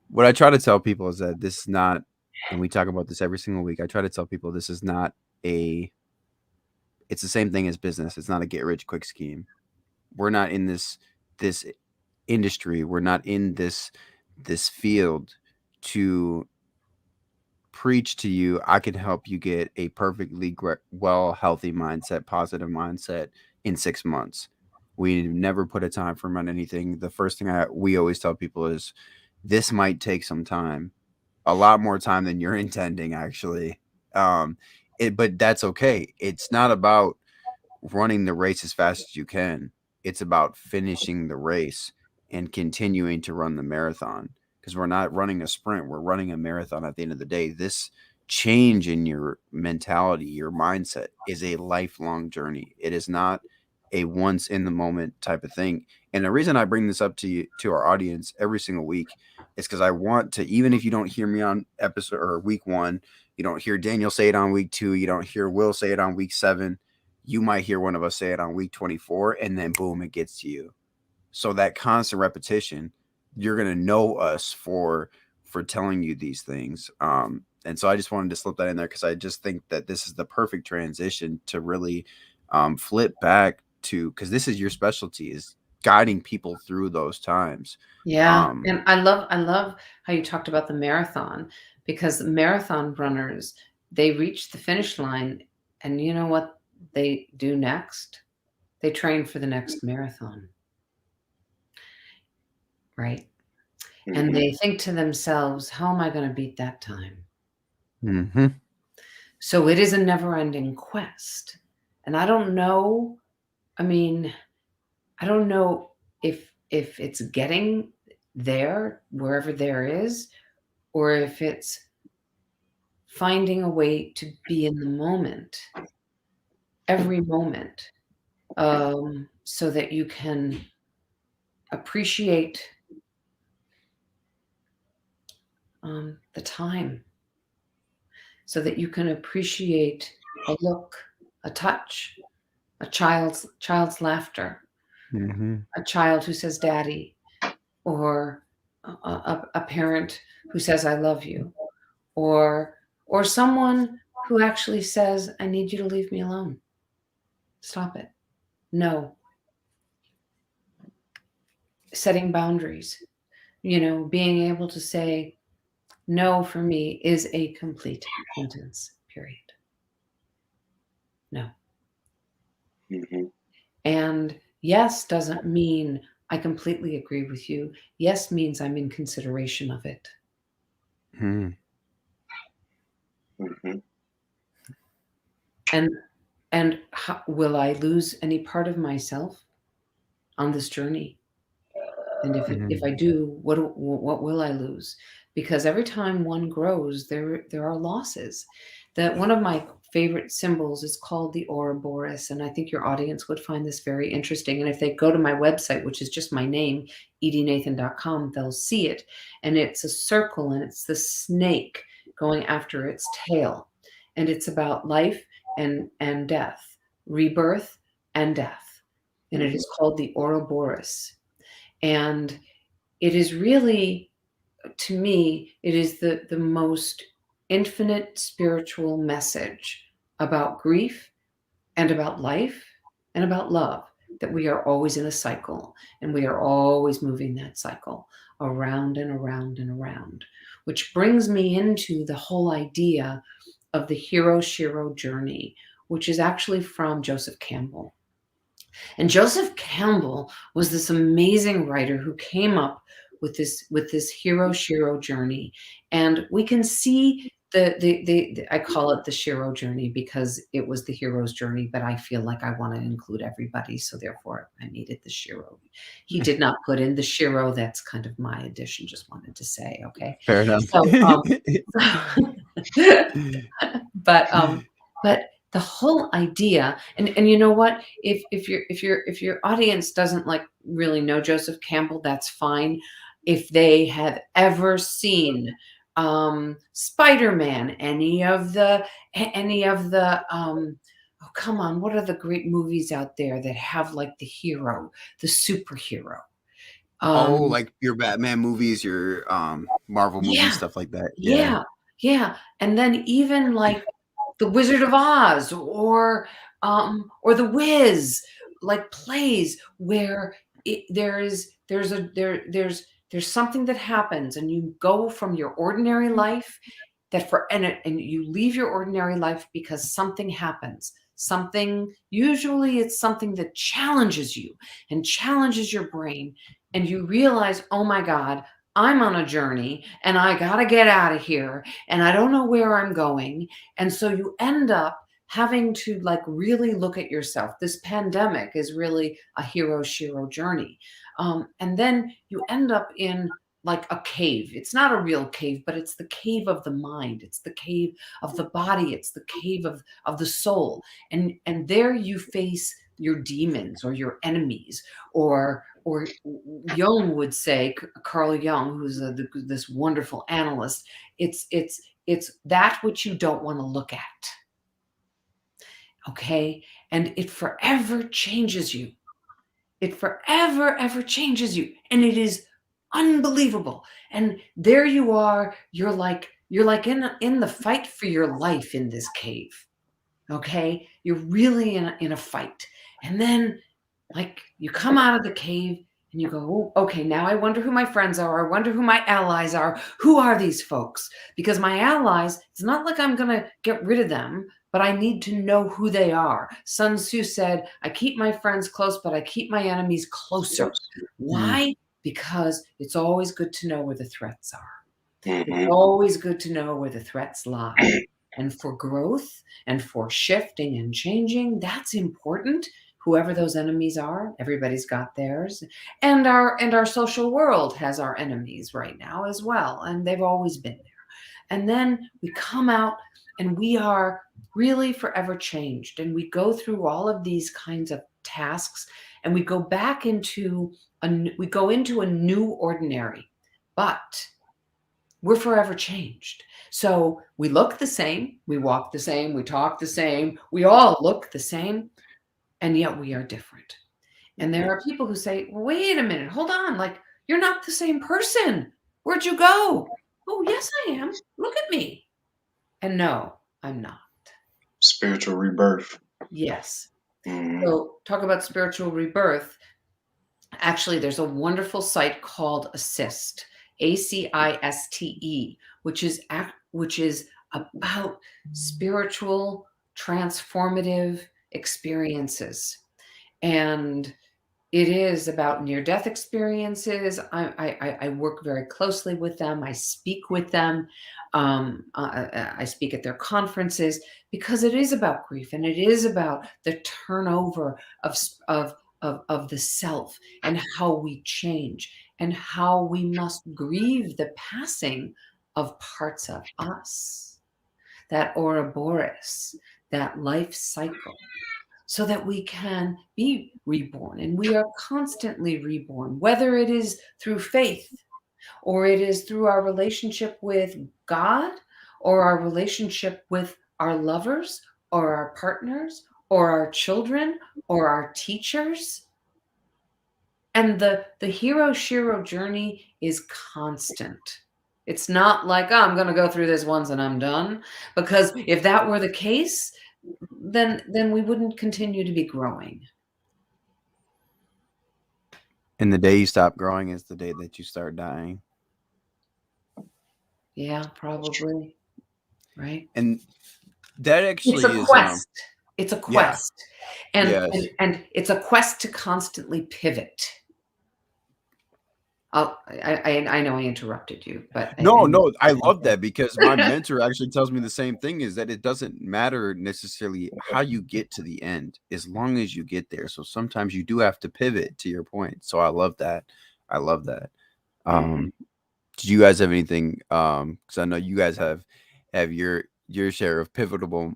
what I try to tell people is that this is not, and we talk about this every single week. I try to tell people this is not a it's the same thing as business. It's not a get rich quick scheme. We're not in this industry. We're not in this field to preach to you, I can help you get a perfectly well, healthy mindset, positive mindset in 6 months. We never put a time frame on anything. The first thing we always tell people is this might take some time, a lot more time than you're intending, actually. Um, but that's okay. It's not about running the race as fast as you can. It's about finishing the race and continuing to run the marathon, because we're not running a sprint, we're running a marathon at the end of the day. This change in your mentality, your mindset is a lifelong journey. It is not a once in the moment type of thing. And the reason I bring this up to you, to our audience every single week, is because I want to, even if you don't hear me on episode or week 1, you don't hear Daniel say it on week 2, you don't hear Will say it on week 7, you might hear one of us say it on week 24, and then boom, it gets to you. So that constant repetition, you're going to know us for telling you these things. And so I just wanted to slip that in there, because I just think that this is the perfect transition to really flip back to, because this is your specialty, is guiding people through those times. Yeah, um and I love how you talked about the marathon, because the marathon runners, they reach the finish line, and you know what they do next? They train for the next marathon, right? And Hmm. they think to themselves, how am I going to beat that time? mhm. So it is a never-ending quest. And I don't know, I mean, I don't know if it's getting there, wherever there is, or if it's finding a way to be in the moment, every moment, so that you can appreciate the time, so that you can appreciate a look, a touch, a child's laughter, Mhm. a child who says "Daddy," or a parent who says, I love you, or someone who actually says, I need you to leave me alone. Stop it. No. Setting boundaries, being able to say no for me is a complete sentence, period. No. Mm-hmm. And yes doesn't mean I completely agree with you. Yes means I'm in consideration of it. Hmm. Mm-hmm. And will I lose any part of myself on this journey? And if I do, what will I lose? Because every time one grows, there are losses. That one of my favorite symbols is called the Ouroboros, and I think your audience would find this very interesting. And if they go to my website, which is just my name, edynathan.com, they'll see it. And it's a circle, and it's the snake going after its tail, and it's about life and death, rebirth and death, and it is called the Ouroboros. And it is really, to me, it is the most infinite spiritual message about grief and about life and about love, that we are always in a cycle and we are always moving that cycle around and around and around, which brings me into the whole idea of the hero shiro journey, which is actually from Joseph Campbell. And Joseph Campbell was this amazing writer who came up with this hero shiro journey, and we can see the I call it the shiro journey because it was the hero's journey, but I feel like I want to include everybody, so therefore I made it the shiro. He did not put in the shiro. That's kind of my addition. Just wanted to say, okay. Fair enough. So, but the whole idea, and you know what, if your audience doesn't like really know Joseph Campbell, that's fine. If they have ever seen Spider-Man, any of the oh, come on, what are the great movies out there that have like the hero, the superhero? Oh, like your Batman movies, your Marvel movies, Yeah, stuff like that. Yeah. yeah. And then even like The Wizard of Oz or The Wiz, like plays where there's something that happens and you go from your ordinary life and you leave your ordinary life because something happens. Something, usually it's something that challenges you and challenges your brain, and you realize, oh my God, I'm on a journey and I got to get out of here and I don't know where I'm going. And so you end up having to like really look at yourself. This pandemic is really a hero shiro journey. And then you end up in like a cave. It's not a real cave, but it's the cave of the mind. It's the cave of the body. It's the cave of the soul. And there you face your demons or your enemies, or Jung would say, Carl Jung, who's this wonderful analyst, it's that which you don't want to look at. Okay? And it forever changes you. It forever, ever changes you. And it is unbelievable. And there you are, you're like in the fight for your life in this cave. Okay? You're really in a fight. And then like you come out of the cave and you go, oh, okay, now I wonder who my friends are. I wonder who my allies are. Who are these folks? Because my allies, it's not like I'm going to get rid of them, but I need to know who they are. Sun Tzu said, I keep my friends close, but I keep my enemies closer. Why? Because it's always good to know where the threats are. It's always good to know where the threats lie. And for growth and for shifting and changing, that's important. Whoever those enemies are, everybody's got theirs. And our social world has our enemies right now as well. And they've always been there. And then we come out and we are really forever changed. And we go through all of these kinds of tasks and we go back into a new ordinary. But we're forever changed. So we look the same, we walk the same, we talk the same, we all look the same, and yet we are different. And there are people who say, well, wait a minute, hold on, like You're not the same person. Where'd you go? Oh, yes, I am. Look at me. And no, I'm not. Spiritual rebirth. Yes. Mm-hmm. So talk about spiritual rebirth. Actually, there's a wonderful site called Assist, ACISTE, which is about spiritual transformative experiences. And it is about near-death experiences. I work very closely with them. I speak with them. I speak at their conferences because it is about grief, and it is about the turnover of the self, and how we change, and how we must grieve the passing of parts of us, that Ouroboros, that life cycle, so that we can be reborn. And we are constantly reborn, whether it is through faith, or it is through our relationship with God, or our relationship with our lovers, or our partners, or our children, or our teachers. And the hero Shiro journey is constant. It's not like, oh, I'm going to go through this once and I'm done. Because if that were the case, then we wouldn't continue to be growing. And the day you stop growing is the day that you start dying. Yeah, probably. Right. And that actually It's a is quest. It's a quest. Yes. And it's a quest to constantly pivot. I know I interrupted you, but No, I love that, because my mentor actually tells me the same thing, is that it doesn't matter necessarily how you get to the end, as long as you get there. So sometimes you do have to pivot, to your point. So I love that. I love that. Did you guys have anything? Because I know you guys have your share of pivotal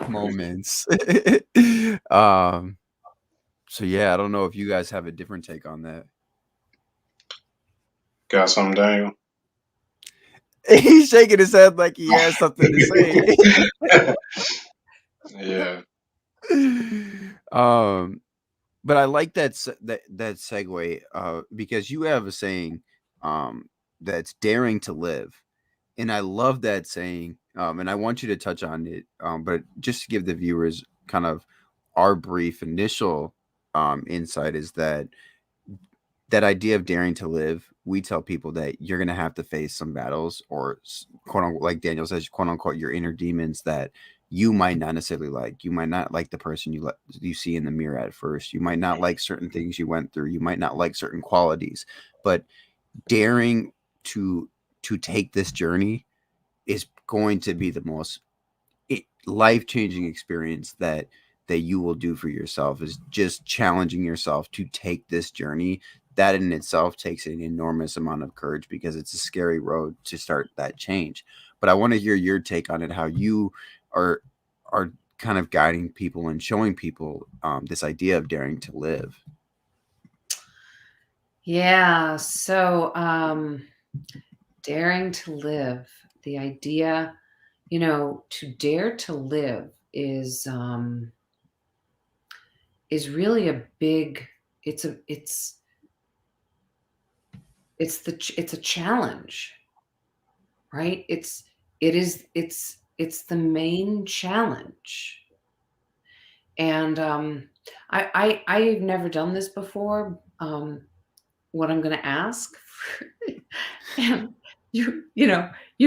moments. So yeah, I don't know if you guys have a different take on that. Got something, Daniel? He's shaking his head like he has something to say. Yeah. But I like that segue, because you have a saying, that's daring to live, and I love that saying. And I want you to touch on it, but just to give the viewers kind of our brief initial insight, is that idea of daring to live. We tell people that you're going to have to face some battles, or quote unquote, like Daniel says, quote unquote, your inner demons that you might not necessarily like. You might not like the person you see in the mirror at first. You might not like certain things you went through. You might not like certain qualities, but daring to take this journey is going to be the most life-changing experience that you will do for yourself, is just challenging yourself to take this journey. That in itself takes an enormous amount of courage, because it's a scary road to start that change. But I want to hear your take on it, how you are kind of guiding people and showing people this idea of daring to live. Yeah. So daring to live, the idea, to dare to live is really a big, it's a challenge, right? It's the main challenge. And I've never done this before. What I'm going to ask, and you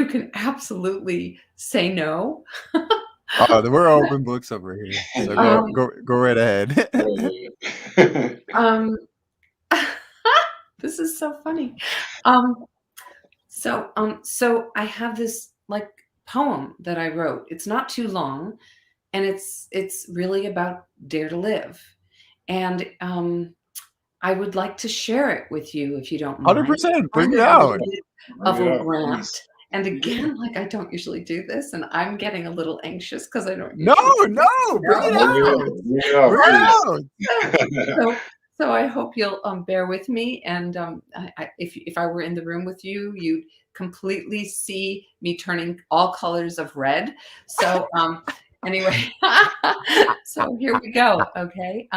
can absolutely say no. We're open books over here, so go right ahead. This is so funny. So I have this like poem that I wrote. It's not too long, and it's really about dare to live. And I would like to share it with you if you don't mind. 100%, bring Kind it of a out. little bit of a rant. And again, like, I don't usually do this, and I'm getting a little anxious because I don't No, usually bring it out. Bring it out. So I hope you'll bear with me. And if I were in the room with you, you'd completely see me turning all colors of red. So anyway, so here we go. Okay.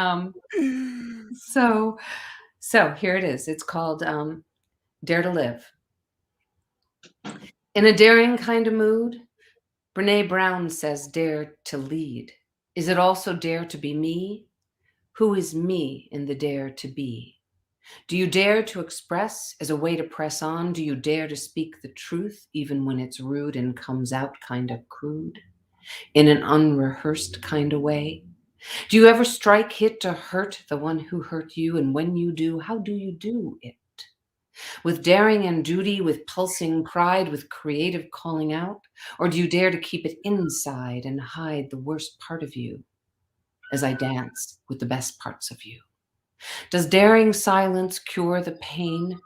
So So here it is. It's called Dare to Live. In a daring kind of mood, Brene Brown says dare to lead. Is it also dare to be me? Who is me in the dare to be? Do you dare to express as a way to press on? Do you dare to speak the truth even when it's rude and comes out kind of crude? In an unrehearsed kind of way? Do you ever strike, hit to hurt the one who hurt you? And when you do, how do you do it? With daring and duty, with pulsing pride, with creative calling out? Or do you dare to keep it inside and hide the worst part of you as I dance with the best parts of you? Does daring silence cure the pain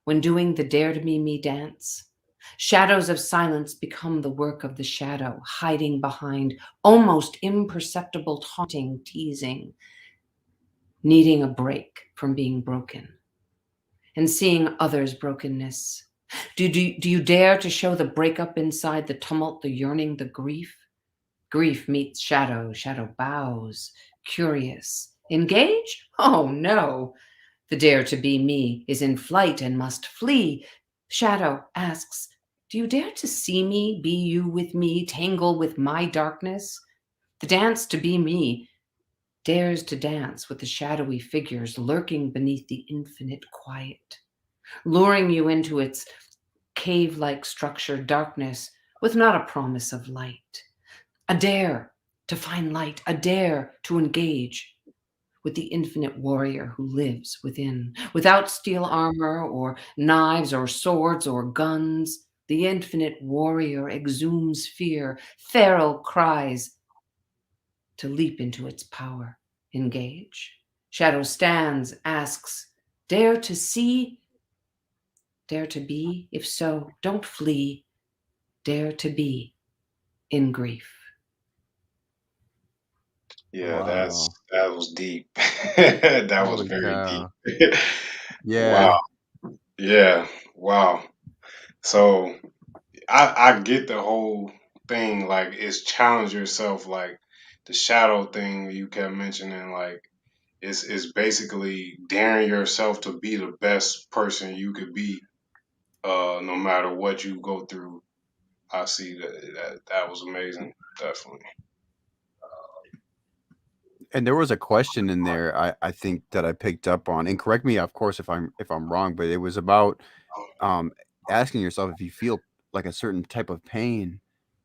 when doing the dare to be me dance? Shadows of silence become the work of the shadow, hiding behind almost imperceptible taunting, teasing, needing a break from being broken and seeing others' brokenness. Do you dare to show the breakup inside, the tumult, the yearning, the grief? Grief meets shadow, shadow bows, curious. Engage? Oh no. The dare to be me is in flight and must flee. Shadow asks, do you dare to see me, be you with me, tangle with my darkness? The dance to be me dares to dance with the shadowy figures lurking beneath the infinite quiet, luring you into its cave-like structure, darkness with not a promise of light. A dare to find light, a dare to engage with the infinite warrior who lives within. Without steel armor or knives or swords or guns, the infinite warrior exhumes fear, feral cries to leap into its power. Engage. Shadow stands, asks, dare to see, dare to be? If so, don't flee, dare to be in grief. Yeah, Wow. that was deep. That was Holy very deep. cow. Wow. Yeah. Yeah. Wow. So I get the whole thing. Like, it's challenge yourself. Like the shadow thing you kept mentioning. Like it's basically daring yourself to be the best person you could be. No matter what you go through. I see that was amazing. Definitely. And there was a question in there I think that I picked up on. And correct me, of course, if I'm wrong, but it was about um asking yourself if you feel like a certain type of pain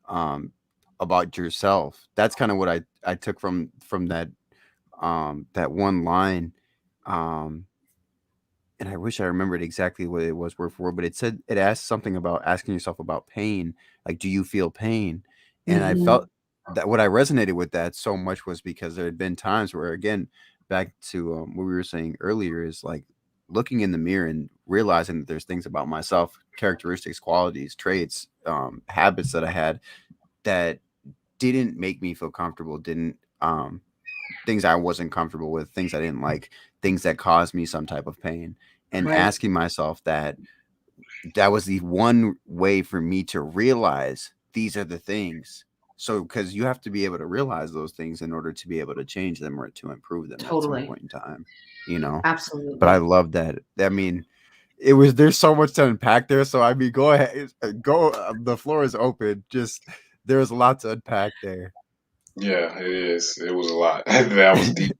um about yourself. That's kind of what I took from that one line. Um and I wish I remembered exactly what it was word for word, but it said it asked something about asking yourself about pain, like, do you feel pain? And I Mm-hmm. felt that what I resonated with that so much was because there had been times where, again, back to what we were saying earlier, is like looking in the mirror and realizing that there's things about myself, characteristics, qualities, traits, habits that I had that didn't make me feel comfortable, didn't things I wasn't comfortable with, things I didn't like, things that caused me some type of pain, and Right. asking myself that was the one way for me to realize these are the things. So, because you have to be able to realize those things in order to be able to change them or to improve them at some Totally. point in time, you know. But I Absolutely. love that. I mean, there's so much to unpack there. So I mean, go ahead, go. The floor is open. Just there's a lot to unpack there. Yeah, it is. It was a lot. That was deep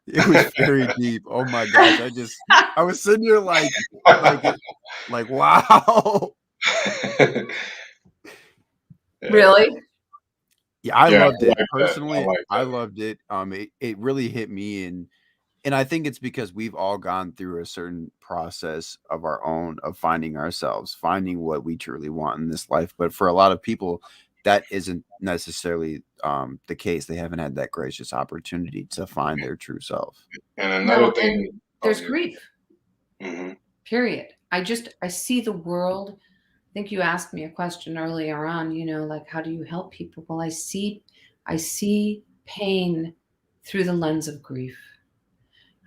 It was though. very deep. Oh my gosh. I was sitting here like it like wow. Yeah, Really? Yeah, I yeah, loved I it. like that. I Personally, like I loved it. It really hit me, and I think it's because we've all gone through a certain process of our own of finding ourselves, finding what we truly want in this life. But for a lot of people, that isn't necessarily the case. They haven't had that gracious opportunity to find their true self. And another No, and thing. Oh there's yeah. grief, Hmm. period. I see the world. I think you asked me a question earlier on, like how do you help people? Well, I see pain through the lens of grief.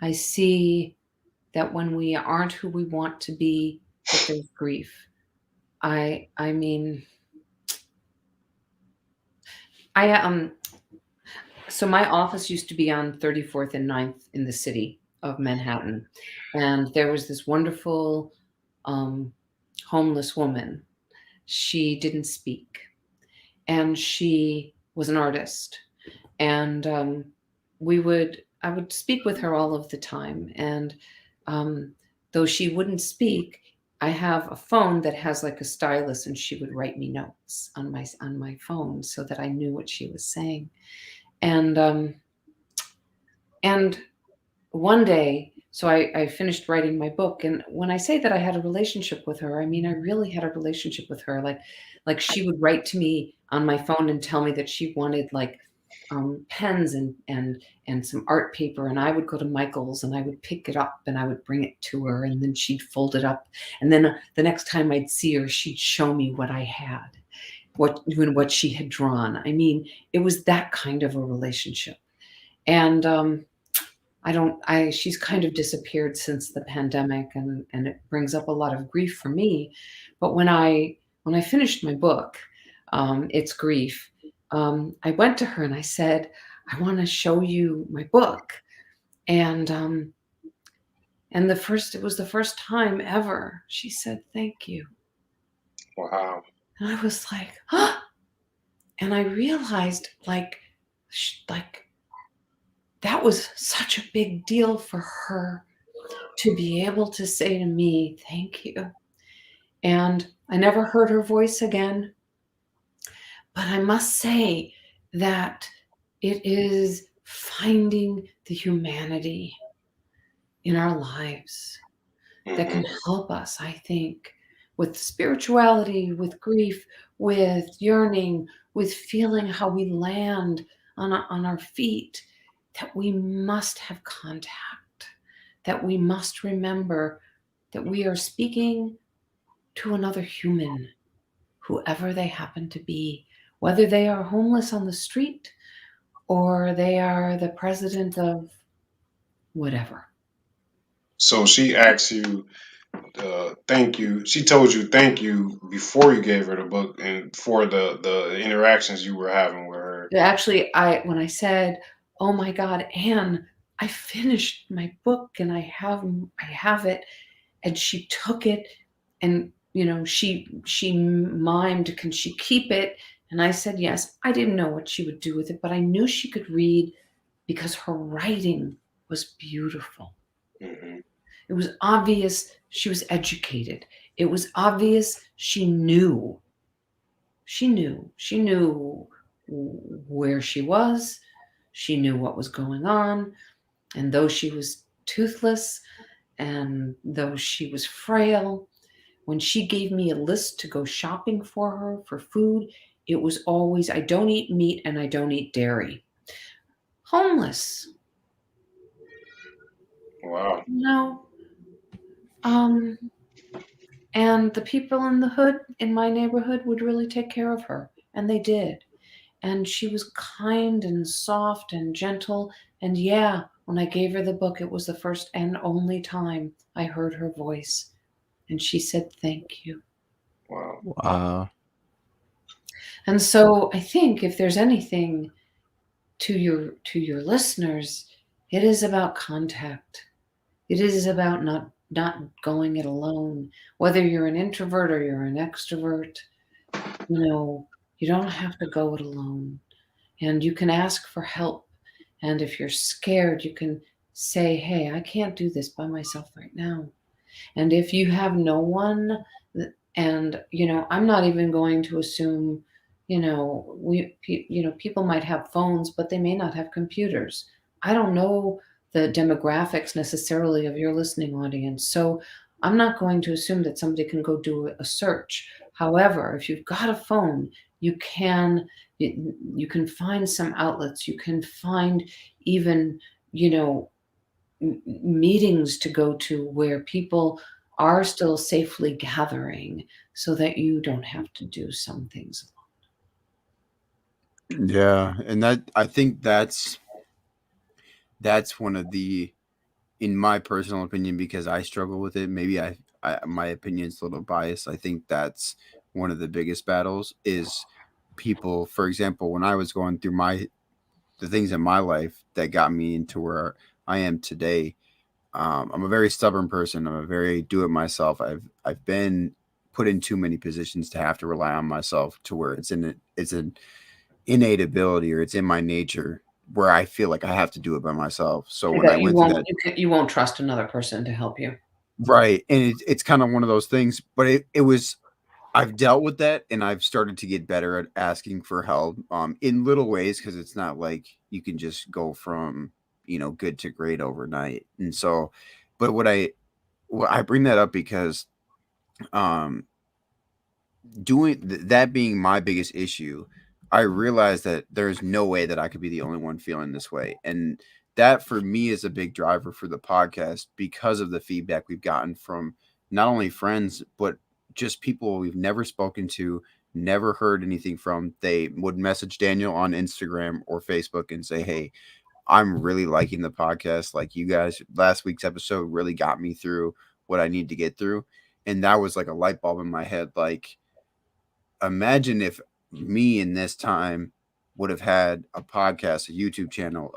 I see that when we aren't who we want to be, that there's grief. I mean, I so my office used to be on 34th and 9th in the city. of Manhattan, and there was this wonderful um, homeless woman. She didn't speak, and she was an artist, and I would speak with her all of the time, and um, though she wouldn't speak, I have a phone that has like a stylus, and she would write me notes on my phone so that I knew what she was saying. And um, and one day, so I finished writing my book, and when I say that I had a relationship with her, I mean I really had a relationship with her. Like she would write to me on my phone and tell me that she wanted like pens and some art paper, and I would go to Michael's and I would pick it up and I would bring it to her, and then she'd fold it up, and then the next time I'd see her, she'd show me what I had, what she had drawn. I mean, it was that kind of a relationship, and she's kind of disappeared since the pandemic, and it brings up a lot of grief for me. But when I finished my book, It's Grief, I went to her and I said, I want to show you my book. And it was the first time ever she said, thank you. Wow. And I was like, huh? And I realized like that was such a big deal for her to be able to say to me, thank you. And I never heard her voice again. But I must say that it is finding the humanity in our lives that Hmm. can help us, I think, with spirituality, with grief, with yearning, with feeling how we land on our feet, that we must have contact, that we must remember that we are speaking to another human, whoever they happen to be, whether they are homeless on the street or they are the president of whatever. So she asked you, thank you. She told you thank you before you gave her the book and for the interactions you were having with her. Actually, when I said, "Oh my God, Anne, I finished my book and I have it," and she took it, and she mimed, "Can she keep it?" And I said yes. I didn't know what she would do with it, but I knew she could read because her writing was beautiful. Hmm. It was obvious she was educated. It was obvious she knew. She knew where she was. She knew what was going on. And though she was toothless and though she was frail, when she gave me a list to go shopping for her for food, it was always, I don't eat meat and I don't eat dairy. Homeless. Wow. No. Um, and the people in the hood in my neighborhood would really take care of her, and they did. And she was kind and soft and gentle. And yeah, when I gave her the book, it was the first and only time I heard her voice. And she said, thank you. Wow. Wow. And so I think if there's anything to your listeners, it is about contact. It is about not going it alone. Whether you're an introvert or you're an extrovert, you don't have to go it alone. And you can ask for help. And if you're scared, you can say, hey, I can't do this by myself right now. And if you have no one, and I'm not even going to assume, people might have phones, but they may not have computers. I don't know the demographics necessarily of your listening audience, so I'm not going to assume that somebody can go do a search. However, if you've got a phone, you can you can find some outlets. You can find even you know meetings to go to where people are still safely gathering, so that you don't have to do some things. Yeah, and that I think that's one of the, in my personal opinion, because I struggle with it. Maybe my opinion's a little biased. I think that's one of the biggest battles is people. For example, when I was going through the things in my life that got me into where I am today, I'm a very stubborn person. I'm a very do it myself. I've been put in too many positions to have to rely on myself to where it's an innate ability or it's in my nature where I feel like I have to do it by myself. So when I That you went through won't that, you won't trust another person to help you. right, and it's kind of one of those things, but it was I've dealt with that and I've started to get better at asking for help in little ways because it's not like you can just go from, good to great overnight. And so, but I bring that up because um that being my biggest issue, I realized that there's no way that I could be the only one feeling this way. And that for me is a big driver for the podcast because of the feedback we've gotten from not only friends, but just people we've never spoken to, never heard anything from. They would message Daniel on Instagram or Facebook and say, "Hey, I'm really liking the podcast. Like you guys, last week's episode really got me through what I need to get through." And that was like a light bulb in my head. Like, imagine if me in this time would have had a podcast, a YouTube channel,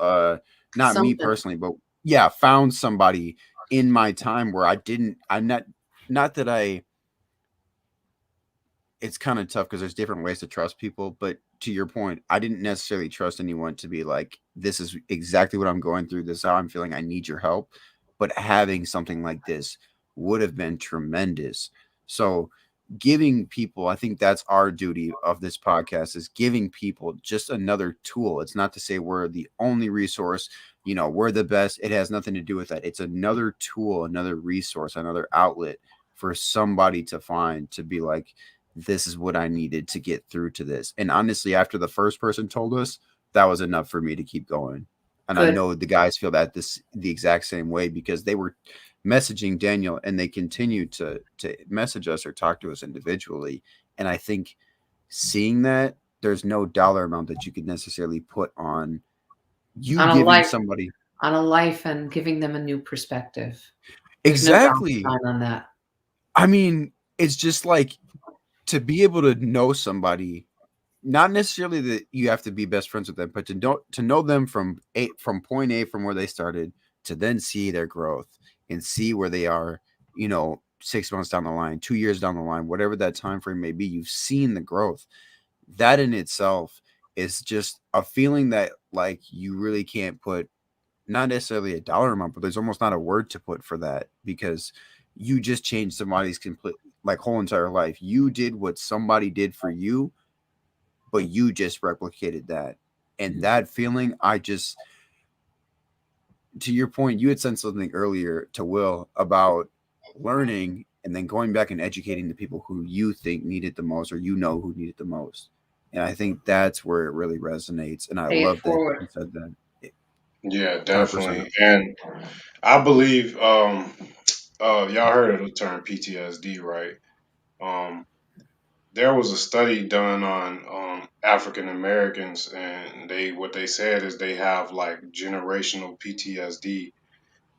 not me Something. personally, but yeah, found somebody in my time where I'm not that I it's kind of tough because there's different ways to trust people. But to your point, I didn't necessarily trust anyone to be like, this is exactly what I'm going through. This is how I'm feeling. I need your help. But having something like this would have been tremendous. So, giving people, I think that's our duty of this podcast is giving people just another tool. It's not to say we're the only resource, we're the best. It has nothing to do with that. It's another tool, another resource, another outlet for somebody to find to be like, this is what I needed to get through to this. And honestly, after the first person told us, that was enough for me to keep going. And I Good. know the guys feel that the exact same way because they were messaging Daniel and they continue to message us or talk to us individually. And I think seeing that there's no dollar amount that you could necessarily put on you On a giving life somebody on a life and giving them a new perspective. There's no dollar exactly. sign on that. I mean, it's just like to be able to know somebody not necessarily that you have to be best friends with them, but to know them from point A from where they started to then see their growth and see where they are, 6 months down the line, 2 years down the line, whatever that time frame may be, you've seen the growth. That in itself is just a feeling that like you really can't put not necessarily a dollar amount, but there's almost not a word to put for that because you just changed somebody's complete like whole entire life. You did what somebody did for you but you just replicated that. And that feeling, to your point, you had said something earlier to Will about learning and then going back and educating the people who you think need it the most or who need it the most. And I think that's where it really resonates. And I Pay it love that forward. you said that. Yeah, 100%. definitely. And I believe y'all heard of the term PTSD, right? Um, there was a study done on African Americans, and what they said is they have like generational PTSD,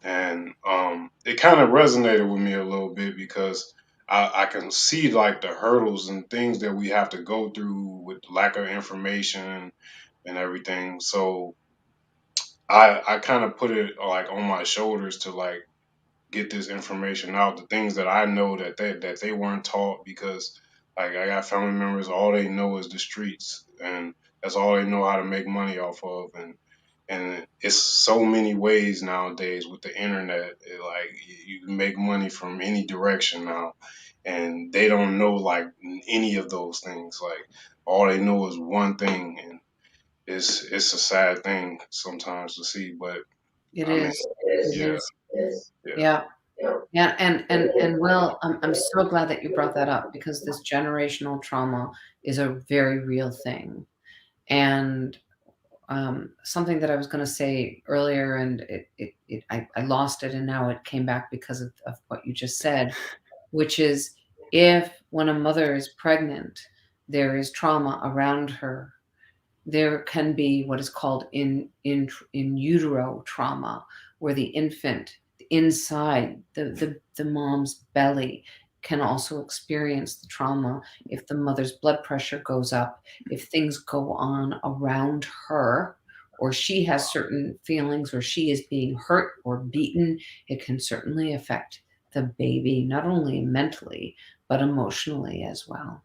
and it kind of resonated with me a little bit because I can see like the hurdles and things that we have to go through with lack of information and everything. So I kind of put it like on my shoulders to like get this information out, the things that I know that they weren't taught because like I got family members, all they know is the streets and that's all they know how to make money off of and it's so many ways nowadays with the internet. Like you can make money from any direction now, and they don't know like any of those things. Like all they know is one thing, and it's a sad thing sometimes to see. But It I mean, is. It yeah, is. yeah, Yeah. Yeah. And Will, I'm so glad that you brought that up because this generational trauma is a very real thing. And something that I was going to say earlier, and I lost it, and now it came back because of what you just said, which is if when a mother is pregnant, there is trauma around her, there can be what is called in utero trauma, where the infant inside the mom's belly can also experience the trauma if the mother's blood pressure goes up, if things go on around her or she has certain feelings, or she is being hurt or beaten, it can certainly affect the baby, not only mentally, but emotionally as well.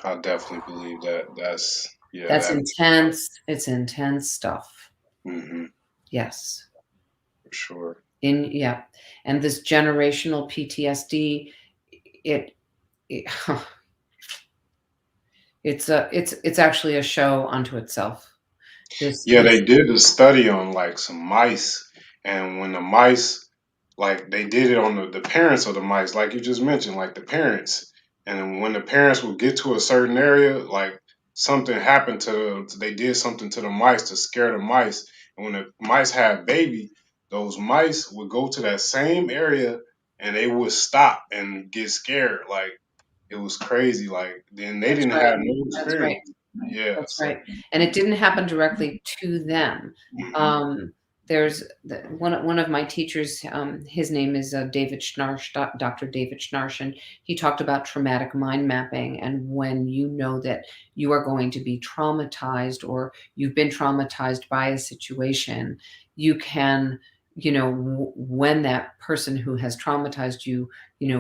I definitely believe that. That's yeah, That's that intense. It's intense stuff. hmm Yes. for sure. Yeah. And this generational PTSD, it, it it's actually a show unto itself. Yeah, they This did a study on like some mice, and when the mice, like they did it on the parents of the mice, like you just mentioned, like the parents, and then when the parents would get to a certain area, like something happened they did something to the mice to scare the mice, and when the mice had baby, those mice would go to that same area and they would stop and get scared, like it was crazy, like then they that's didn't right. have no That's right. experience. Yeah, That's so. right. And it didn't happen directly to them. Mhm. Um, one of my teachers, his name is David Schnarch, Dr. David Schnarch, and he talked about traumatic mind mapping. And when you know that you are going to be traumatized, or you've been traumatized by a situation, you can, when that person who has traumatized you,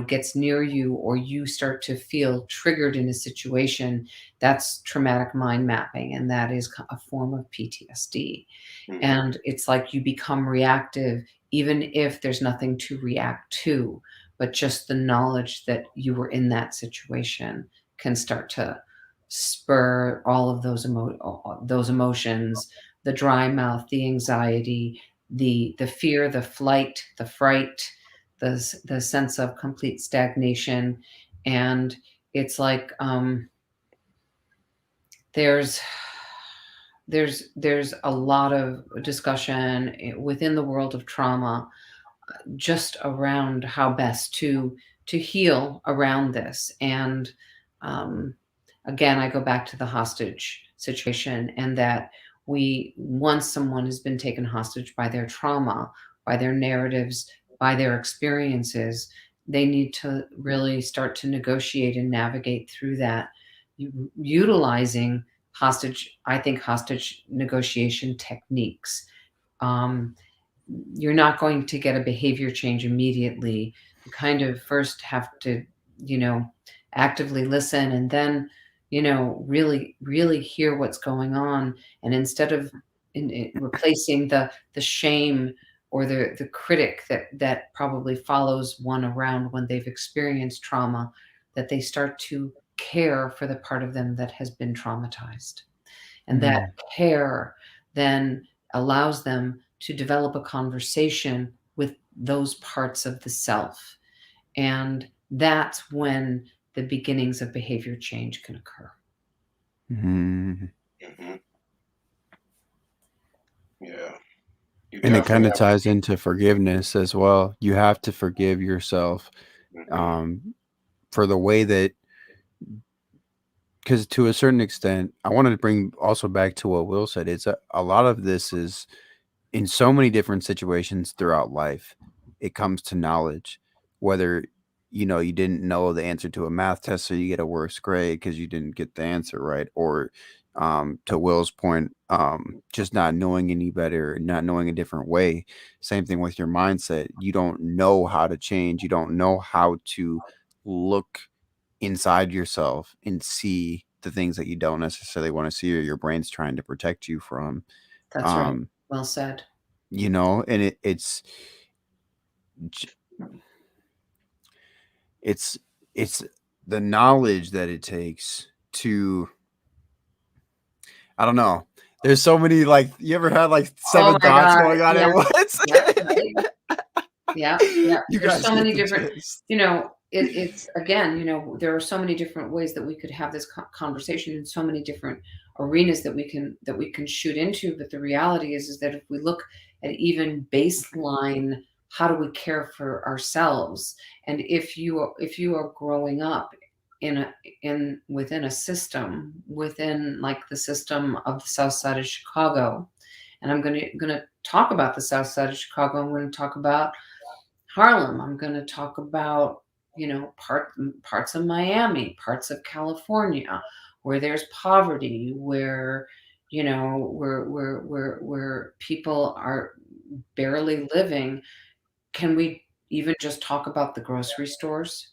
gets near you, or you start to feel triggered in a situation, that's traumatic mind mapping, and that is a form of PTSD. Mhm. And it's like you become reactive, even if there's nothing to react to, but just the knowledge that you were in that situation can start to spur all of those emotions, the dry mouth, the anxiety, the fear, the flight, the fright, the sense of complete stagnation. And it's like, there's there's a lot of discussion within the world of trauma, just around how best to heal around this. And um, again, I go back to the hostage situation, and that once someone has been taken hostage by their trauma, by their narratives, by their experiences, they need to really start to negotiate and navigate through that, utilizing hostage negotiation techniques. um, you're not going to get a behavior change immediately. You kind of first have to, you know, actively listen, and then, really, really hear what's going on. And instead of replacing the shame or the critic that probably follows one around when they've experienced trauma, that they start to care for the part of them that has been traumatized. And that Mhm. care then allows them to develop a conversation with those parts of the self. And that's when the beginnings of behavior change can occur. Mhm. Mhm. Yeah, you And it definitely kind of have ties into forgiveness as well. You have to forgive yourself, mhm. um, for the way that, because to a certain extent, I wanted to bring also back to what Will said. It's a lot of this is in so many different situations throughout life. It comes to knowledge, whether you didn't know the answer to a math test, so you get a worse grade because you didn't get the answer right, or to Will's point, just not knowing any better, not knowing a different way. Same thing with your mindset. You don't know how to change. You don't know how to look inside yourself and see the things that you don't necessarily want to see, or your brain's trying to protect you from. That's right. Um, Well said. and j- it's it's the knowledge that it takes to, I don't know. There's so many, like, you ever had like Oh seven my thoughts God. going on Yeah. at once? Yeah. Right. Yeah, yeah. You There's guys so get many the different, gist. it's again, there are so many different ways that we could have this conversation, in so many different arenas that we can shoot into. But the reality is that if we look at even baseline, how do we care for ourselves? And if you are growing up in a in within a system, within like the system of the South Side of Chicago, and I'm gonna talk about the South Side of Chicago. I'm going to talk about Harlem. I'm going to talk about, parts of Miami, parts of California, where there's poverty, where, where people are barely living, can we even just talk about the grocery stores?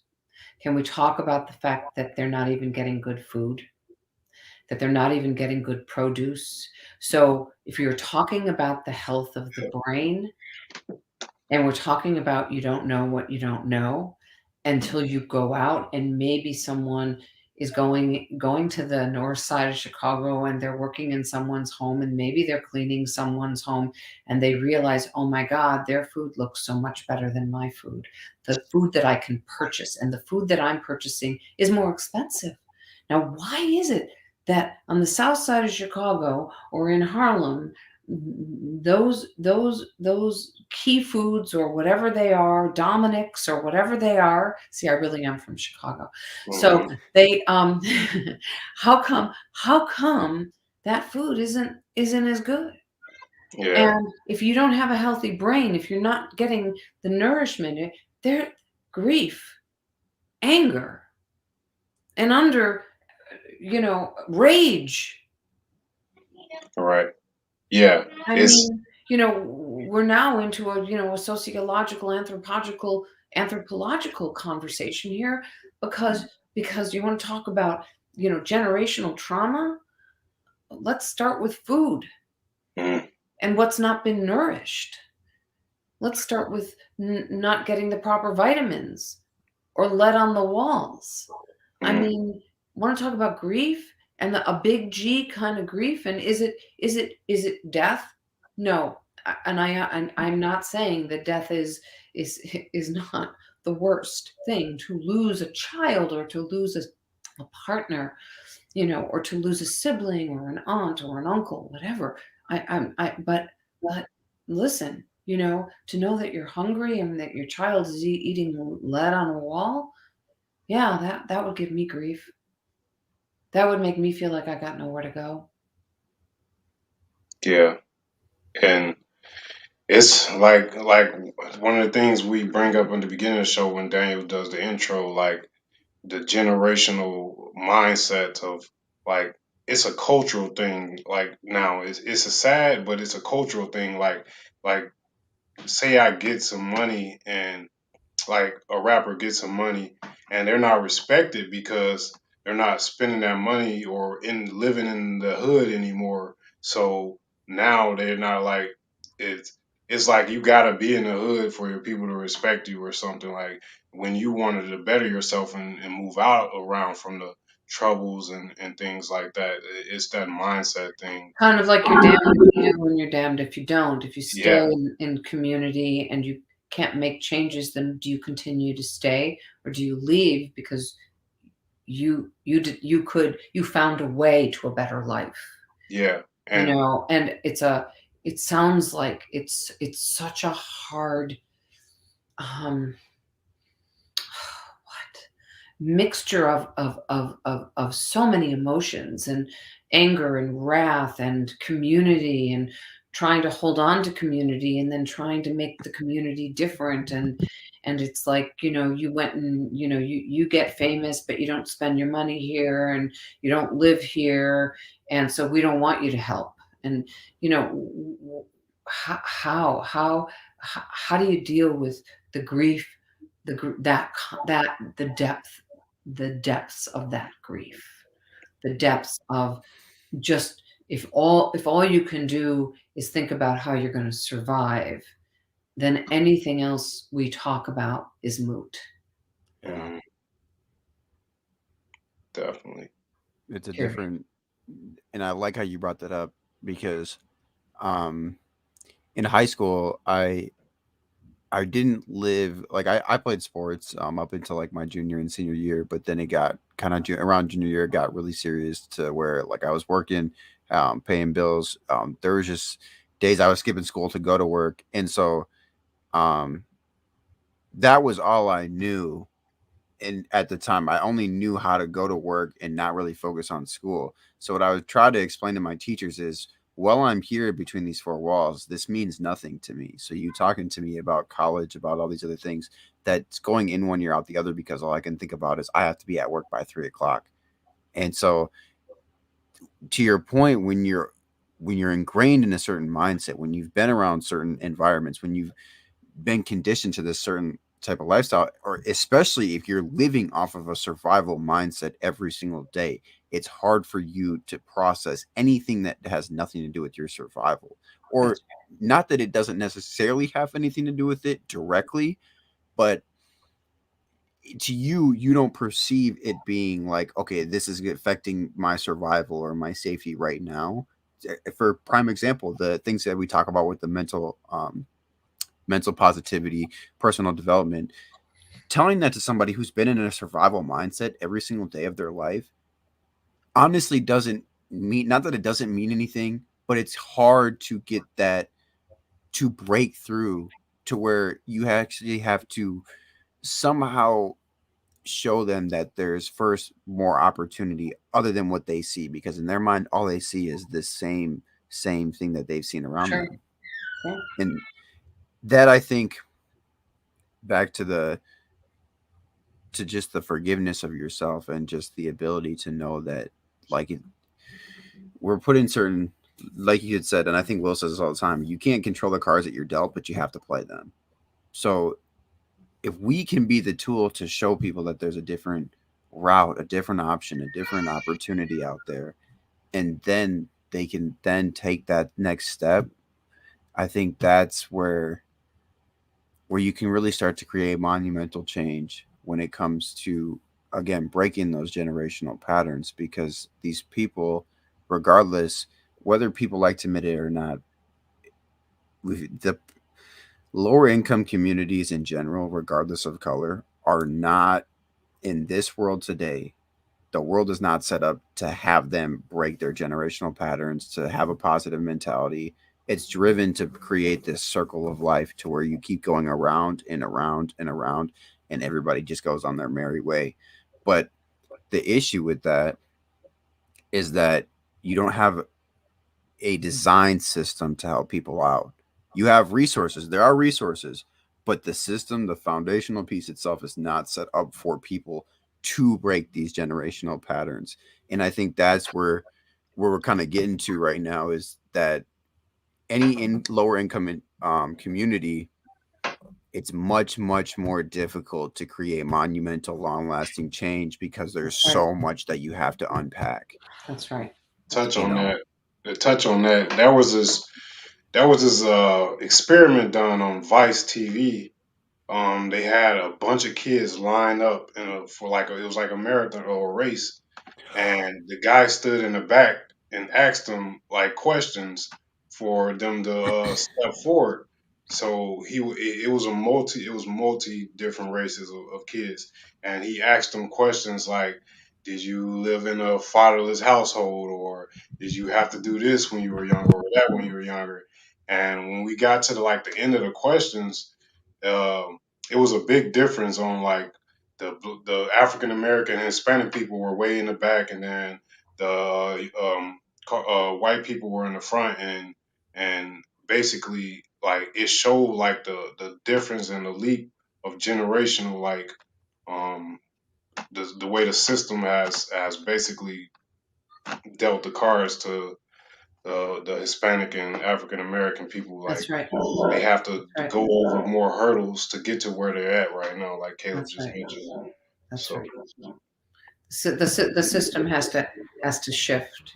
Can we talk about the fact that they're not even getting good food, that they're not even getting good produce? So if you're talking about the health of the brain, and we're talking about you don't know what you don't know until you go out, and maybe someone is going to the north side of Chicago and they're working in someone's home, and maybe they're cleaning someone's home, and they realize, oh my God, their food looks so much better than my food. The food that I can purchase and the food that I'm purchasing is more expensive. Now, why is it that on the south side of Chicago or in Harlem, those key foods or whatever they are, Dominick's or whatever they are. See, I really am from Chicago. So Mhm. they how come that food isn't as good? Yeah. And if you don't have a healthy brain, if you're not getting the nourishment, there grief, anger, and under rage. All right. Yeah. I It's mean, we're now into a sociological, anthropological conversation here because you want to talk about, generational trauma. Let's start with food mm, and what's not been nourished. Let's start with not getting the proper vitamins or lead on the walls. I mm, mean, want to talk about grief and a big G kind of grief, and is it death? No, and I'm not saying that death is is not the worst thing, to lose a child or to lose a partner, or to lose a sibling or an aunt or an uncle, whatever. But listen, to know that you're hungry and that your child is eating lead on a wall, yeah, that would give me grief. That would make me feel like I got nowhere to go. yeah. And it's like one of the things we bring up in the beginning of the show when Daniel does the intro, like the generational mindset of like it's a cultural thing. Like now, it's a sad, but it's a cultural thing. Like say I get some money and like a rapper gets some money and they're not respected because they're not spending that money or in living in the hood anymore. So now they're not like it's it's like you gotta be in the hood for your people to respect you or something. Like when you wanted to better yourself and move out around from the troubles and things like that. It's that mindset thing. Kind of like you're damned if you do and you're damned if you don't. If you stay Yeah, in community and you can't make changes, then do you continue to stay or do you leave because you found a way to a better life? yeah. And And it sounds like it's such a hard um what mixture of so many emotions and anger and wrath and community and trying to hold on to community and then trying to make the community different, and it's like, you went and you get famous but you don't spend your money here and you don't live here, and so we don't want you to help. And how do you deal with the grief, the depths of that grief, the depths of just, if all you can do is think about how you're going to survive, then anything else we talk about is moot. Yeah, mm, definitely. it's a Period. different, and I like how you brought that up because, um, in high school, I didn't live like I played sports up until like my junior and senior year, but then it got kind of around junior year it got really serious to where like I was working, paying bills. There was just days I was skipping school to go to work, and so um, that was all I knew. And at the time, I only knew how to go to work and not really focus on school. So what I would try to explain to my teachers is, while I'm here between these four walls, this means nothing to me. So you talking to me about college, about all these other things, that's going in one year out the other because all I can think about is I have to be at work by 3 o'clock. And so to your point, when you're when you're ingrained in a certain mindset, when you've been around certain environments, when you've been conditioned to this certain type of lifestyle, or especially if you're living off of a survival mindset every single day, it's hard for you to process anything that has nothing to do with your survival. Or That's not that it doesn't necessarily have anything to do with it directly, but to you, you don't perceive it being like, okay, this is affecting my survival or my safety right now. For prime example, the things that we talk about with the mental positivity, personal development, telling that to somebody who's been in a survival mindset every single day of their life honestly doesn't mean, not that it doesn't mean anything, but it's hard to get that to break through to where you actually have to somehow show them that there's first more opportunity other than what they see, because in their mind all they see is this same thing that they've seen around sure. them. Yeah, And that, I think, back to the to just the forgiveness of yourself and just the ability to know that, like, we're put in certain, like you had said, and I think Will says this all the time, you can't control the cards that you're dealt, but you have to play them. So if we can be the tool to show people that there's a different route, a different option, a different opportunity out there, and then they can then take that next step, I think that's where you can really start to create monumental change when it comes to, again, breaking those generational patterns. Because these people, regardless whether people like to admit it or not, the lower income communities in general, regardless of color, are not, in this world today, the world is not set up to have them break their generational patterns, to have a positive mentality. It's driven to create this circle of life to where you keep going around and around and around, and everybody just goes on their merry way. But the issue with that is that you don't have a design system to help people out. You have resources, there are resources, but the system, the foundational piece itself, is not set up for people to break these generational patterns. And I think that's where we're kind of getting to right now, is that any lower income community, it's much more difficult to create monumental, long lasting change because there's that's right. so much that you have to unpack. That's right. touch You on know, that. To touch on that, there was this experiment done on Vice TV. They had a bunch of kids line up for it was like a marathon or a race, and the guy stood in the back and asked them like questions for them to step forward. So it was multi different races of kids, and he asked them questions like, "Did you live in a fatherless household, or did you have to do this when you were younger, or that when you were younger?" And when we got to the end of the questions, um, it was a big difference on like the African American and Hispanic people were way in the back, and then the white people were in the front, and basically like it showed like the difference and the leap of generational um the way the system has basically dealt the cards to the Hispanic and African American people. Like That's right. they have to That's right. go over more hurdles to get to where they're at right now, like Caleb That's just right. mentioned. That's So right. So the system has to shift.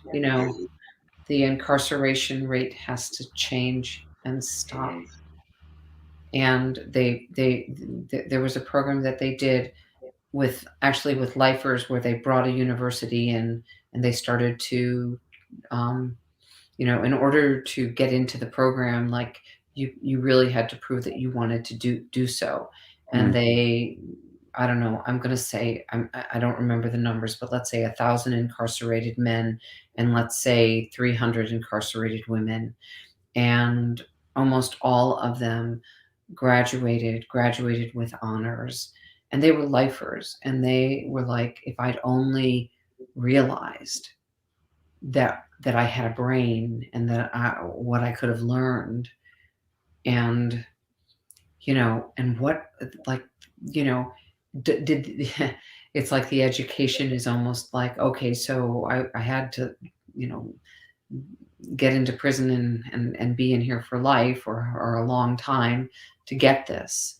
The incarceration rate has to change and stop. mhm. And there was a program that they did with lifers, where they brought a university in, and they started to, um, in order to get into the program, like, you really had to prove that you wanted to do so. And mm, they, I don't know, I'm gonna say, I don't remember the numbers, but let's say 1,000 incarcerated men, and let's say 300 incarcerated women, and almost all of them graduated with honors, and they were lifers, and they were like, if I'd only realized that I had a brain, and what I could have learned, and and what, like, you know did it's like the education is almost like, okay, so I had to, you know get into prison and be in here for life or a long time to get this.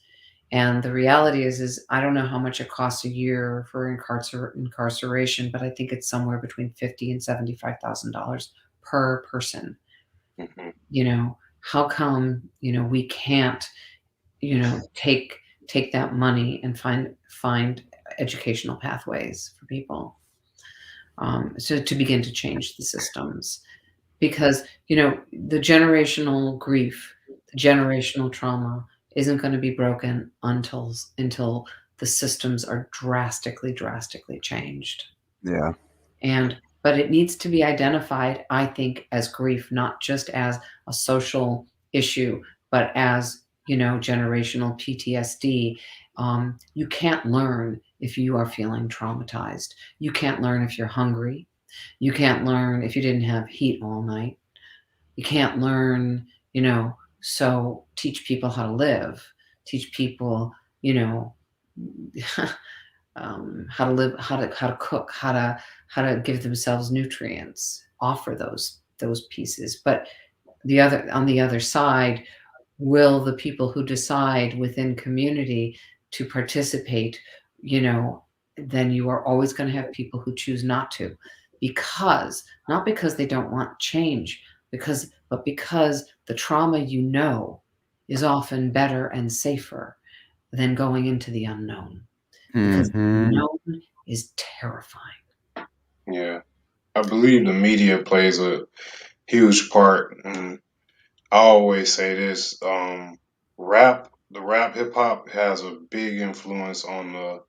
And the reality is I don't know how much it costs a year for incarceration, but I think it's somewhere between $50,000 and $75,000 per person. Hmm. You know, how come, we can't, take that money and find educational pathways for people, so to begin to change the systems, because the generational grief, the generational trauma isn't going to be broken until the systems are drastically changed. Yeah. And but it needs to be identified, I think, as grief, not just as a social issue, but as generational PTSD. You can't learn if you are feeling traumatized. You can't learn if you're hungry. You can't learn if you didn't have heat all night. You can't learn, so teach people how to live, teach people, you know, how to live, how to cook, how to give themselves nutrients, offer those pieces. But on the other side, will the people who decide within community to participate, you know, then you are always going to have people who choose not to, because not because they don't want change, but because the trauma is often better and safer than going into the unknown, because the Hmm. unknown is terrifying. Yeah, I believe the media plays a huge part, and I always say this: the rap hip hop has a big influence on the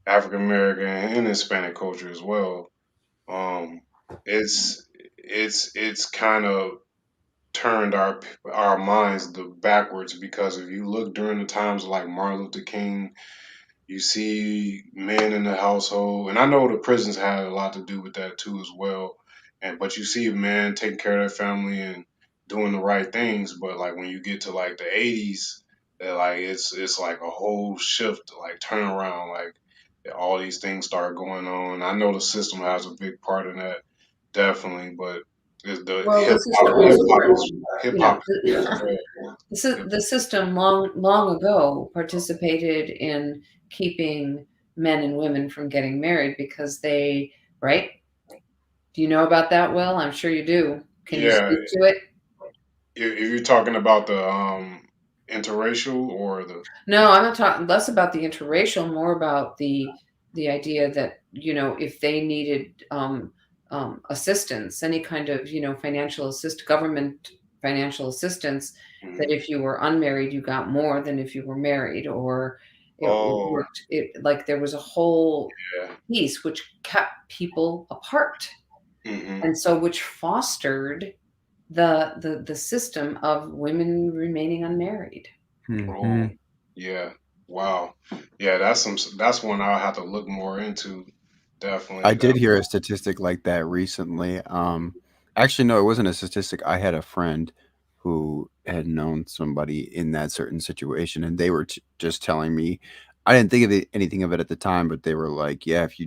African American and Hispanic culture as well. Um, it's kind of turned our minds backwards, because if you look during the times like Martin Luther King, you see men in the household, and I know the prisons had a lot to do with that too as well. And but you see a man taking care of their family and doing the right things. But like when you get to like the '80s, like it's like a whole shift, like turn around, like all these things start going on. I know the system has a big part in that, definitely, but the Well, the system was, hip you know, hop is big as well. the system long ago participated in keeping men and women from getting married because right? Do you know about that, Will? I'm sure you do. Can you Yeah, speak to it? if you're talking about the interracial or the No, I'm not talking less about the interracial, more about the idea that if they needed assistance, any kind of government financial assistance, that mhm. if you were unmarried, you got more than if you were married, or it Oh worked. It like there was a whole yeah. piece which kept people apart, Hmm. and so which fostered the system of women remaining unmarried. Oh Hmm. yeah. Wow. Yeah, that's one I'll have to look more into. I Definitely. did hear a statistic like that recently. Actually, no, it wasn't a statistic. I had a friend who had known somebody in that certain situation, and they were just telling me. I didn't think of anything of it at the time, but they were like, "Yeah, if you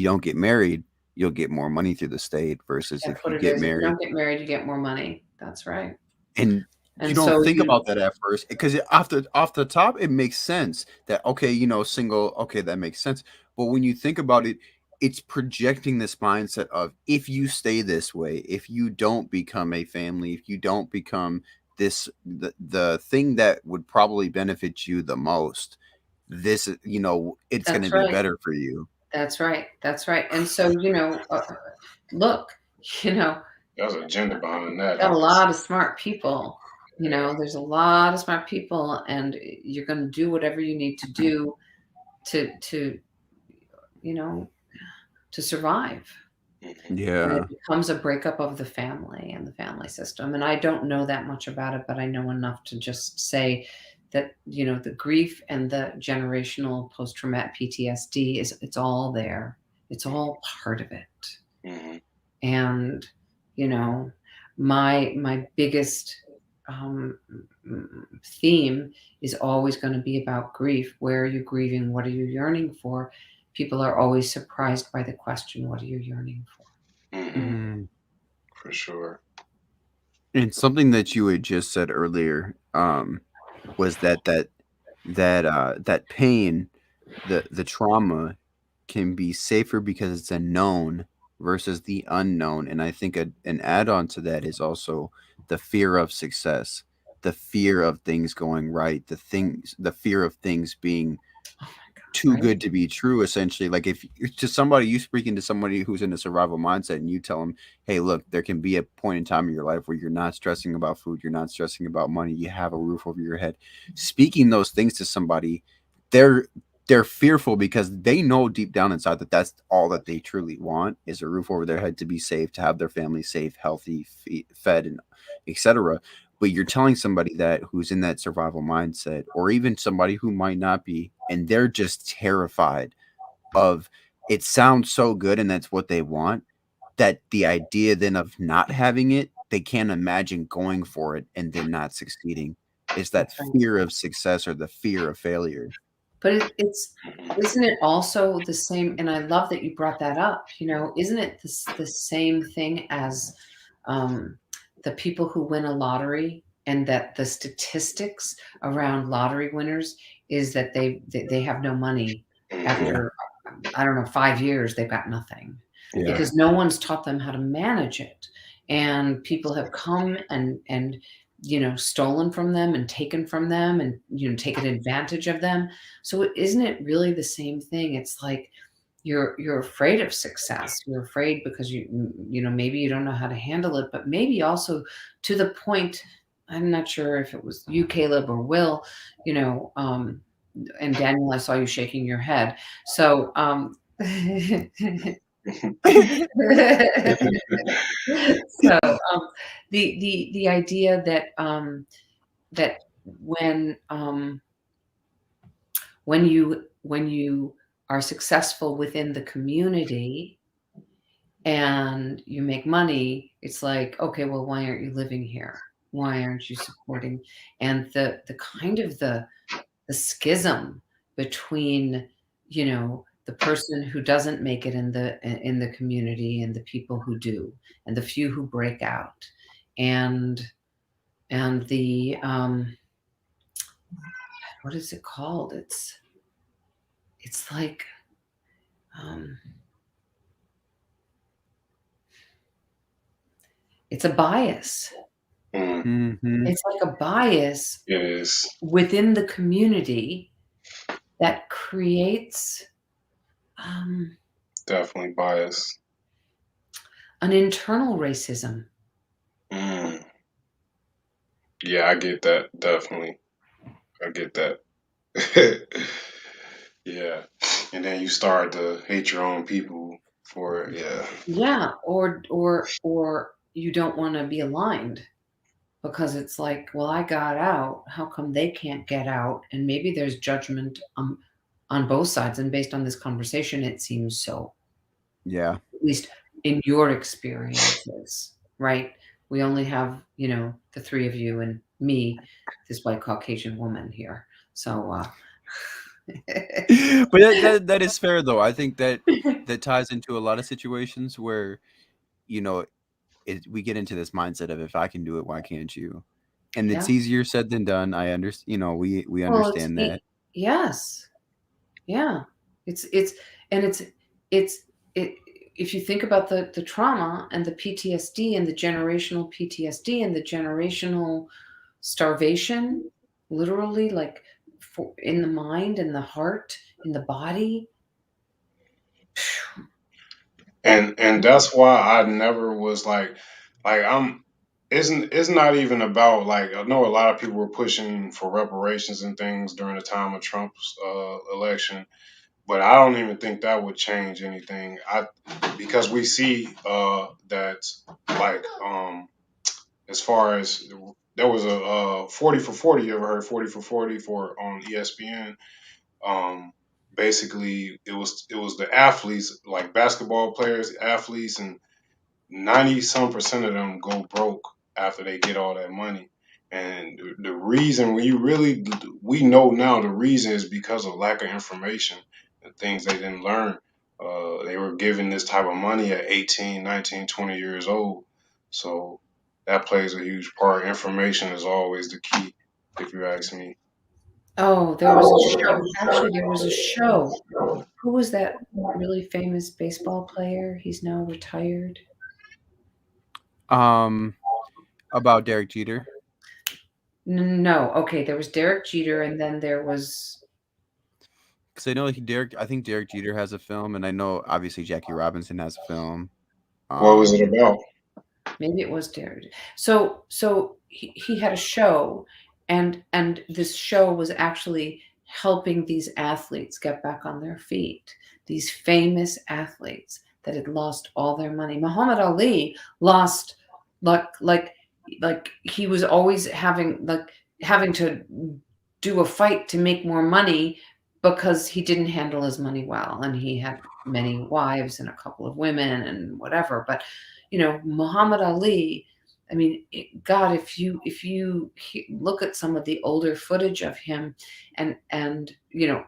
don't get married, you'll get more money through the state versus That's if what you it get is. If you married." don't get married, you get more money. That's right. And you And don't so think you about that at first because off the top it makes sense that okay, single, okay, that makes sense. But when you think about it, it's projecting this mindset of if you stay this way, if you don't become a family, if you don't become the thing that would probably benefit you the most, it's going to that's be right. better for you. That's right. That's right. And so, look, you know, There's a agenda behind that, got a huh? lot of smart people. Yeah. There's a lot of smart people, and you're going to do whatever you need to do to you know to survive. Hmm. And it Yeah. becomes a breakup of the family and the family system. And I don't know that much about it, but I know enough to just say that the grief and the generational post-traumatic PTSD it's all there. It's all part of it. Hmm. And you know my biggest um, theme is always going to be about grief. Where are you grieving? What are you yearning for? People are always surprised by the question, what are you yearning for? Hmm. Mm. for sure. And something that you had just said earlier, was that pain, the trauma can be safer because it's a known versus the unknown. And I think an add-on to that is also the fear of success, the fear of things going right, the fear of things being Oh my God, too right? good to be true, essentially. Like, if to somebody, you speaking to somebody who's in a survival mindset, and you tell them, hey, look, there can be a point in time in your life where you're not stressing about food, you're not stressing about money, you have a roof over your head. Speaking those things to somebody, they're they're fearful because they know deep down inside that that's all that they truly want, is a roof over their head, to be safe, to have their family safe, healthy, fed, and etc. But you're telling somebody that, who's in that survival mindset, or even somebody who might not be, and they're just terrified of, it sounds so good and that's what they want, that the idea then of not having it, they can't imagine going for it and then not succeeding. It's that That's right. fear of success or the fear of failure. But isn't it also the same? And I love that you brought that up. Isn't it the same thing as um, the people who win a lottery, and that the statistics around lottery winners is that they have no money Yeah. after, I don't know, 5 years. They've got nothing Yeah. because no one's taught them how to manage it, and people have come and stolen from them and taken from them, and taken advantage of them. So isn't it really the same thing? It's like you're afraid of success. You're afraid because maybe you don't know how to handle it, but maybe also to the point. I'm not sure if it was you, Caleb, or Will. And Daniel, I saw you shaking your head. So so the idea that when you are successful within the community and you make money, it's like, okay, well, why aren't you living here? Why aren't you supporting? And the kind of the schism between the person who doesn't make it in the community and the people who do, and the few who break out, and the what is it called? It's like um, it's a bias. Mm, Hmm. It's like a bias it is within the community that creates um, definitely biased. an internal racism. Mm, yeah, I get that. Definitely, I get that. Yeah, and then you start to hate your own people for it. Yeah. Yeah, or you don't want to be aligned because it's like, well, I got out. How come they can't get out? And maybe there's judgment on both sides. And based on this conversation, it seems so. Yeah. At least in your experiences, right? We only have, the three of you and me, this white Caucasian woman here. So, But that is fair, though. I think that ties into a lot of situations where, you know we get into this mindset of, if I can do it, why can't you? And it's yeah. easier said than done. I understand. We Well, understand that. yes, yeah. It's and it's it. If you think about the trauma and the PTSD and the generational PTSD and the generational starvation, literally, like in the mind and the heart, in the body. And that's why I never was like I'm it's not even about, like, I know a lot of people were pushing for reparations and things during the time of Trump's election, but I don't even think that would change anything. Because we see that, like, as far as there was a 40 for 40. You ever heard 40 for 40 for on ESPN? Um, Basically, it was the athletes, like basketball players, athletes, and 90 some percent of them go broke after they get all that money. And the reason, we know now, the reason is because of lack of information and things they didn't learn. They were given this type of money at 18, 19, 20 years old. So that plays a huge part. Information is always the key, if you ask me. Oh, there was a show. Actually, there was a show. Who was that really famous baseball player? He's now retired. About Derek Jeter. No, okay, there was Derek Jeter, and then there was Because I know Derek. I think Derek Jeter has a film, and I know obviously Jackie Robinson has a film. What was it Um, about? maybe it was Derek. So he had a show, and this show was actually helping these athletes get back on their feet. These famous athletes that had lost all their money. Muhammad Ali lost like like like he was always having to do a fight to make more money because he didn't handle his money well, and he had many wives and a couple of women and whatever. But Muhammad Ali, I mean, God, if you look at some of the older footage of him, and yeah,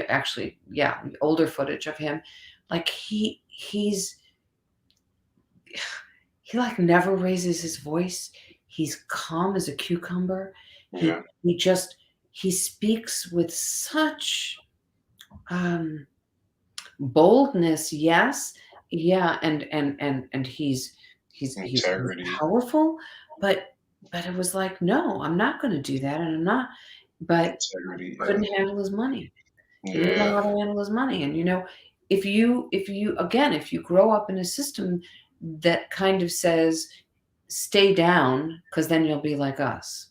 actually, yeah, older footage of him, like he like never raises his voice. He's calm as a cucumber. He Yeah, he just he speaks with such um boldness, yes, yeah, and he's integrity, powerful, but it was like, no, I'm not going to do that, and I'm not. But integrity. couldn't handle his money. He didn't know Yeah, how to handle his money, and if you grow up in a system that kind of says, stay down, because then you'll be like us,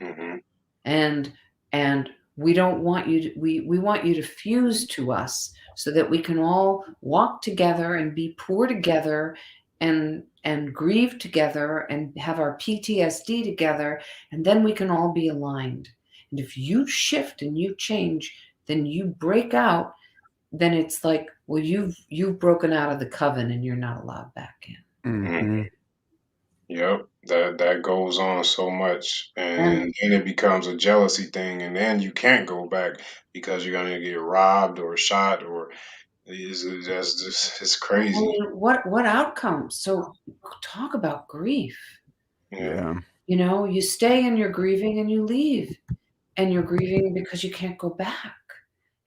hmm, and and we don't want you to, we want you to fuse to us so that we can all walk together and be poor together, and grieve together and have our PTSD together, and then we can all be aligned. And if you shift and you change, then you break out, then it's like, well, you've broken out of the coven and you're not allowed back in. hmm. mhm. Yep. That goes on so much, And and then it becomes a jealousy thing, and then you can't go back because you're gonna get robbed or shot, or that's just it's I crazy. mean, what outcome? So talk about grief. Yeah, Yeah. You stay and you're grieving, and you leave, and you're grieving because you can't go back.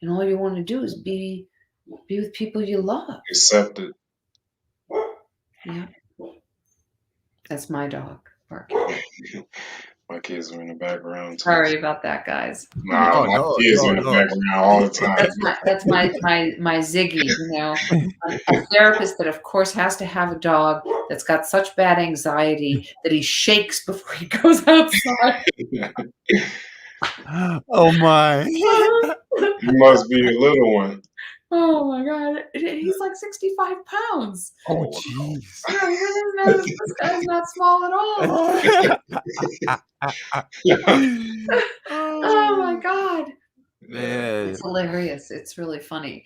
And all you want to do is be with people you love. accepted. Yeah. That's my dog barking. My kids are in the background too. Sorry about that, guys. Nah, Oh my no, kids are no, in the no. background all the time. That's my Ziggy, a therapist that of course has to have a dog that's got such bad anxiety that he shakes before he goes outside. Oh my. You must be a little one. Oh my God. He's like 65 pounds. Oh Oh, jeez. This guy's not small at all. Oh my God. Man. It's hilarious. It's really funny.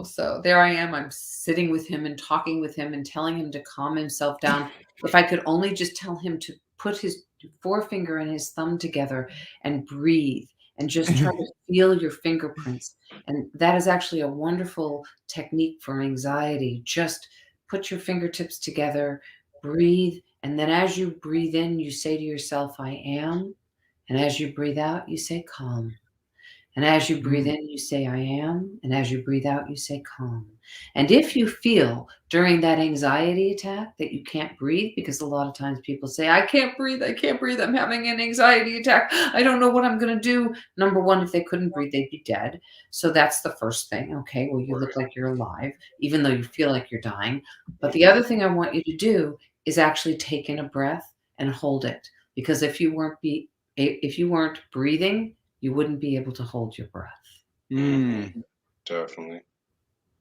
So there I am. I'm sitting with him and talking with him and telling him to calm himself down. If I could only just tell him to put his forefinger and his thumb together and breathe and just try to feel your fingerprints. And that is actually a wonderful technique for anxiety. Just put your fingertips together, breathe, and then as you breathe in, you say to yourself, I am. And as you breathe out, you say calm. And as you breathe in, you say, I am. And as you breathe out, you say, calm. And if you feel during that anxiety attack that you can't breathe, because a lot of times people say, I can't breathe, I'm having an anxiety attack, I don't know what I'm going to do. Number one, if they couldn't breathe, they'd be dead. So that's the first thing. Okay, well, you look like you're alive, even though you feel like you're dying. But the other thing I want you to do is actually take in a breath and hold it. Because if you weren't breathing, you wouldn't be able to hold your breath. Definitely.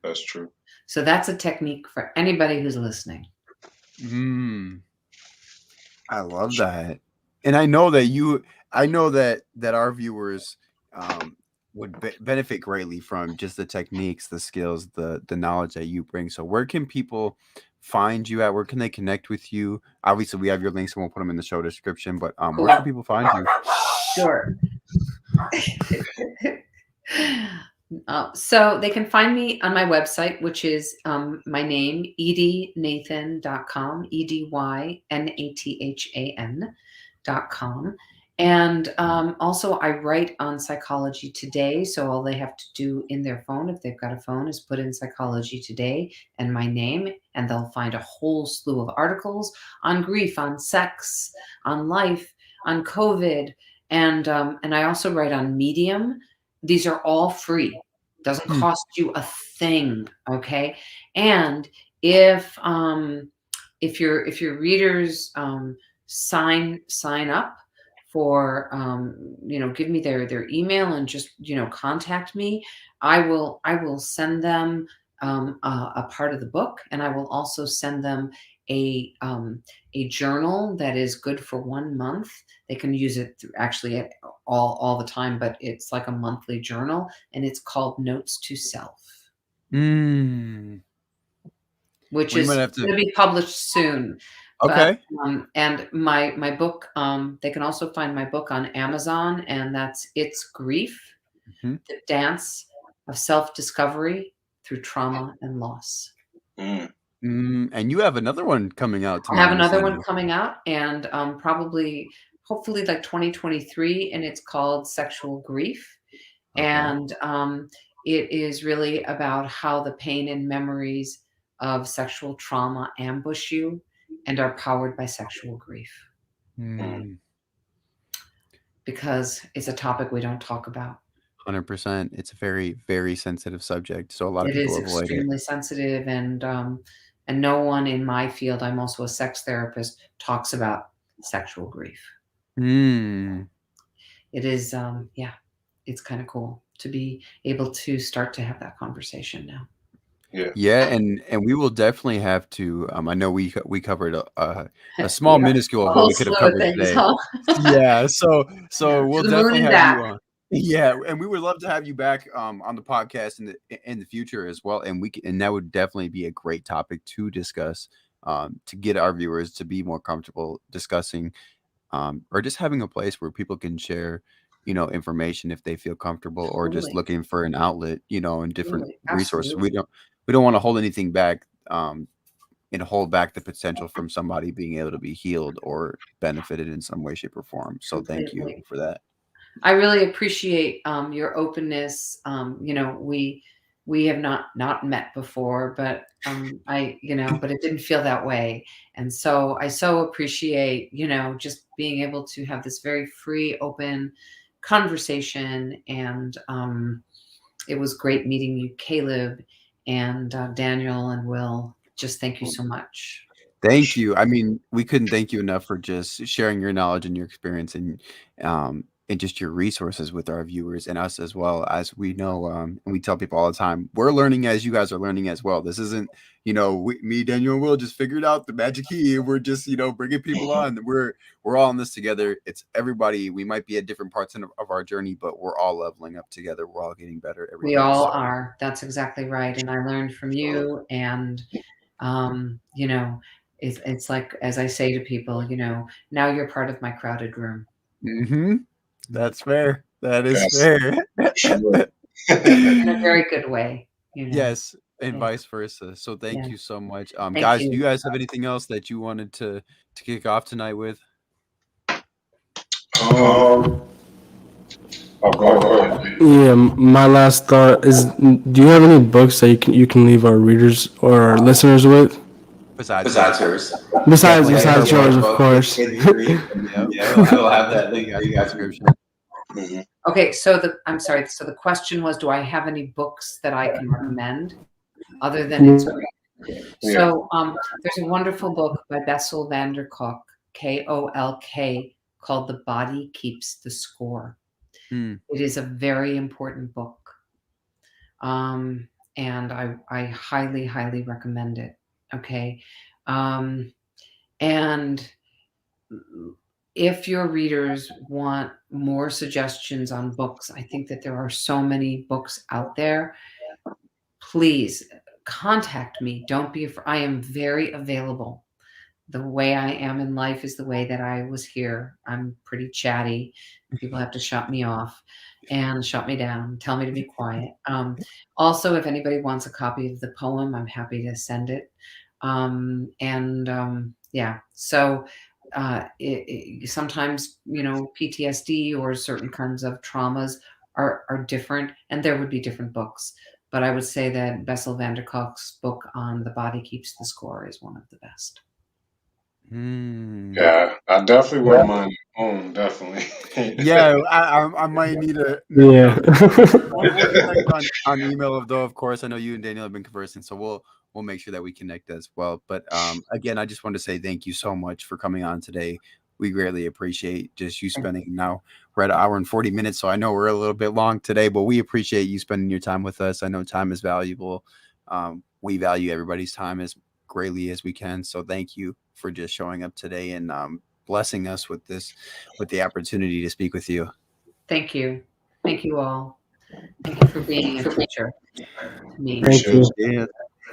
That's true. So that's a technique for anybody who's listening. I love that. And I know that our viewers would benefit greatly from just the techniques, the skills, the knowledge that you bring. So where can people find you at? Where can they connect with you? Obviously, we have your links and we'll put them in the show description, but Cool. where can people find you? Sure. So they can find me on my website, which is my name, edynathan.com, EDYNATHAN.com. And also, I write on Psychology Today. So all they have to do in their phone, if they've got a phone, is put in Psychology Today and my name, and they'll find a whole slew of articles on grief, on sex, on life, on COVID. And I also write on Medium. These are all free. Doesn't cost you a thing, okay? And if your readers sign up for give me their email and just contact me, I will send them a part of the book, and I will also send them a journal that is good for 1 month. They can use it actually all the time, but it's like a monthly journal, and it's called Notes to Self, Mm. which We might is have to. going to be published soon. But Okay. and my book, they can also find my book on Amazon, and that's It's Grief, Mhm. the Dance of Self-Discovery Through Trauma and Loss. And you have another one coming out, to I my have another one understanding. coming out, and hopefully like 2023, and it's called Sexual Grief. Okay. And it is really about how the pain and memories of sexual trauma ambush you and are powered by sexual grief, Mm. because it's a topic we don't talk about. 100%. It's a very, very sensitive subject, so a lot of It is people avoid it. extremely sensitive, and no one in my field, I'm also a sex therapist, talks about sexual grief. Mm. It is, yeah, it's kind of cool to be able to start to have that conversation now. Yeah, and we will definitely have to. I know we covered a small Yeah, minuscule a of what whole we could have slew of covered things, today. huh? Yeah, so Yeah, to we'll the moon definitely and have back. you on. Yeah, and we would love to have you back on the podcast in the future as well. And and that would definitely be a great topic to discuss, to get our viewers to be more comfortable discussing, or just having a place where people can share, information if they feel comfortable, or just Totally, looking for an outlet, and different totally, resources. absolutely, We don't want to hold anything back, and hold back the potential from somebody being able to be healed or benefited in some way, shape, or form. So thank you completely. for that. I really appreciate your openness. We have not met before, but but it didn't feel that way, and so I so appreciate just being able to have this very free, open conversation. And it was great meeting you, Caleb, and Daniel and Will. Just thank you so much. Thank you. I mean, we couldn't thank you enough for just sharing your knowledge and your experience, and just your resources with our viewers and us as well. As we know, and we tell people all the time, we're learning as you guys are learning as well. This isn't, me, Daniel, and Will just figured out the magic key. We're just, bringing people on. We're all in this together. It's everybody. We might be at different parts of our journey, but we're all leveling up together. We're all getting better every We day. all So, are. That's exactly right. And I learned from you, and um, you know, it's like, as I say to people, now you're part of my crowded room hmm that's fair. That is Yes, fair. sure. in a very good way. Yes, and Yeah, vice versa. So thank yeah. you so much. Thank Guys, do you you. guys have anything else that you wanted to kick off tonight with? Um, Um, go ahead. yeah, my last thought is: do you have any books that you can leave our readers or our listeners with? Besides Besides yours. yours. Besides Definitely her besides yours, book, of It's course. Grief. Yep, we'll have that link in the description. Mhm. Okay, so I'm sorry. So the question was, do I have any books that I can recommend other than It's Yeah. Great? Yeah. So there's a wonderful book by Bessel van der Kolk, Kolk, called The Body Keeps the Score. Mm, It is a very important book. Um, and I highly, highly recommend it. Okay. Um, and if your readers want more suggestions on books, I think that there are so many books out there. Please contact me. Don't be afraid. I am very available. The way I am in life is the way that I was here. I'm pretty chatty. People have to shut me off. and shut me down, tell me to be quiet. Also, if anybody wants a copy of the poem, I'm happy to send it. Yeah, so sometimes, PTSD or certain kinds of traumas are different, and there would be different books. But I would say that Bessel van der Kolk's book on The Body Keeps the Score is one of the best. Yeah, I definitely wouldn't mind your own, definitely. Yeah, I might need a Yeah. we'll connect on email though. Of course, I know you and Daniel have been conversing, so we'll make sure that we connect as well. But again, I just want to say thank you so much for coming on today. We greatly appreciate just you spending now. We're at an hour and 40 minutes, so I know we're a little bit long today, but we appreciate you spending your time with us. I know time is valuable. We value everybody's time as greatly as we can. So thank you for just showing up today and blessing us with the opportunity to speak with you. Thank you. Thank you all. Thank you for being a teacher to me. Thank you. Yeah.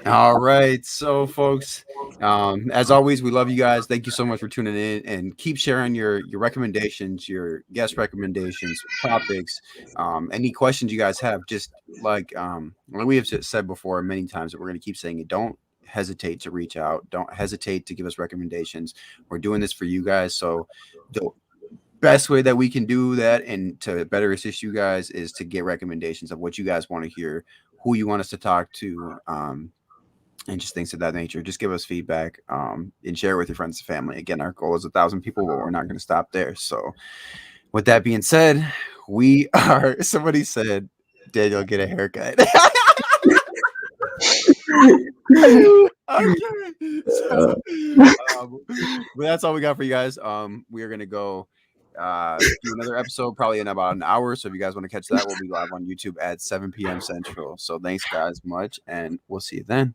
All right. So, folks, as always, we love you guys. Thank you so much for tuning in, and keep sharing your recommendations, your guest recommendations, topics, any questions you guys have. Just like we have said before many times, that we're going to keep saying it. Don't hesitate to reach out. Don't hesitate to give us recommendations. We're doing this for you guys. So the best way that we can do that and to better assist you guys is to get recommendations of what you guys want to hear, who you want us to talk to, and just things of that nature. Just give us feedback, and share with your friends and family. Again, our goal is 1,000 people, but we're not going to stop there. So with that being said, we are, somebody said, Daniel, get a haircut. Okay. So, but that's all we got for you guys. We are going to go do another episode probably in about an hour. So if you guys want to catch that, we'll be live on YouTube at 7 p.m. Central. So thanks guys much, and we'll see you then.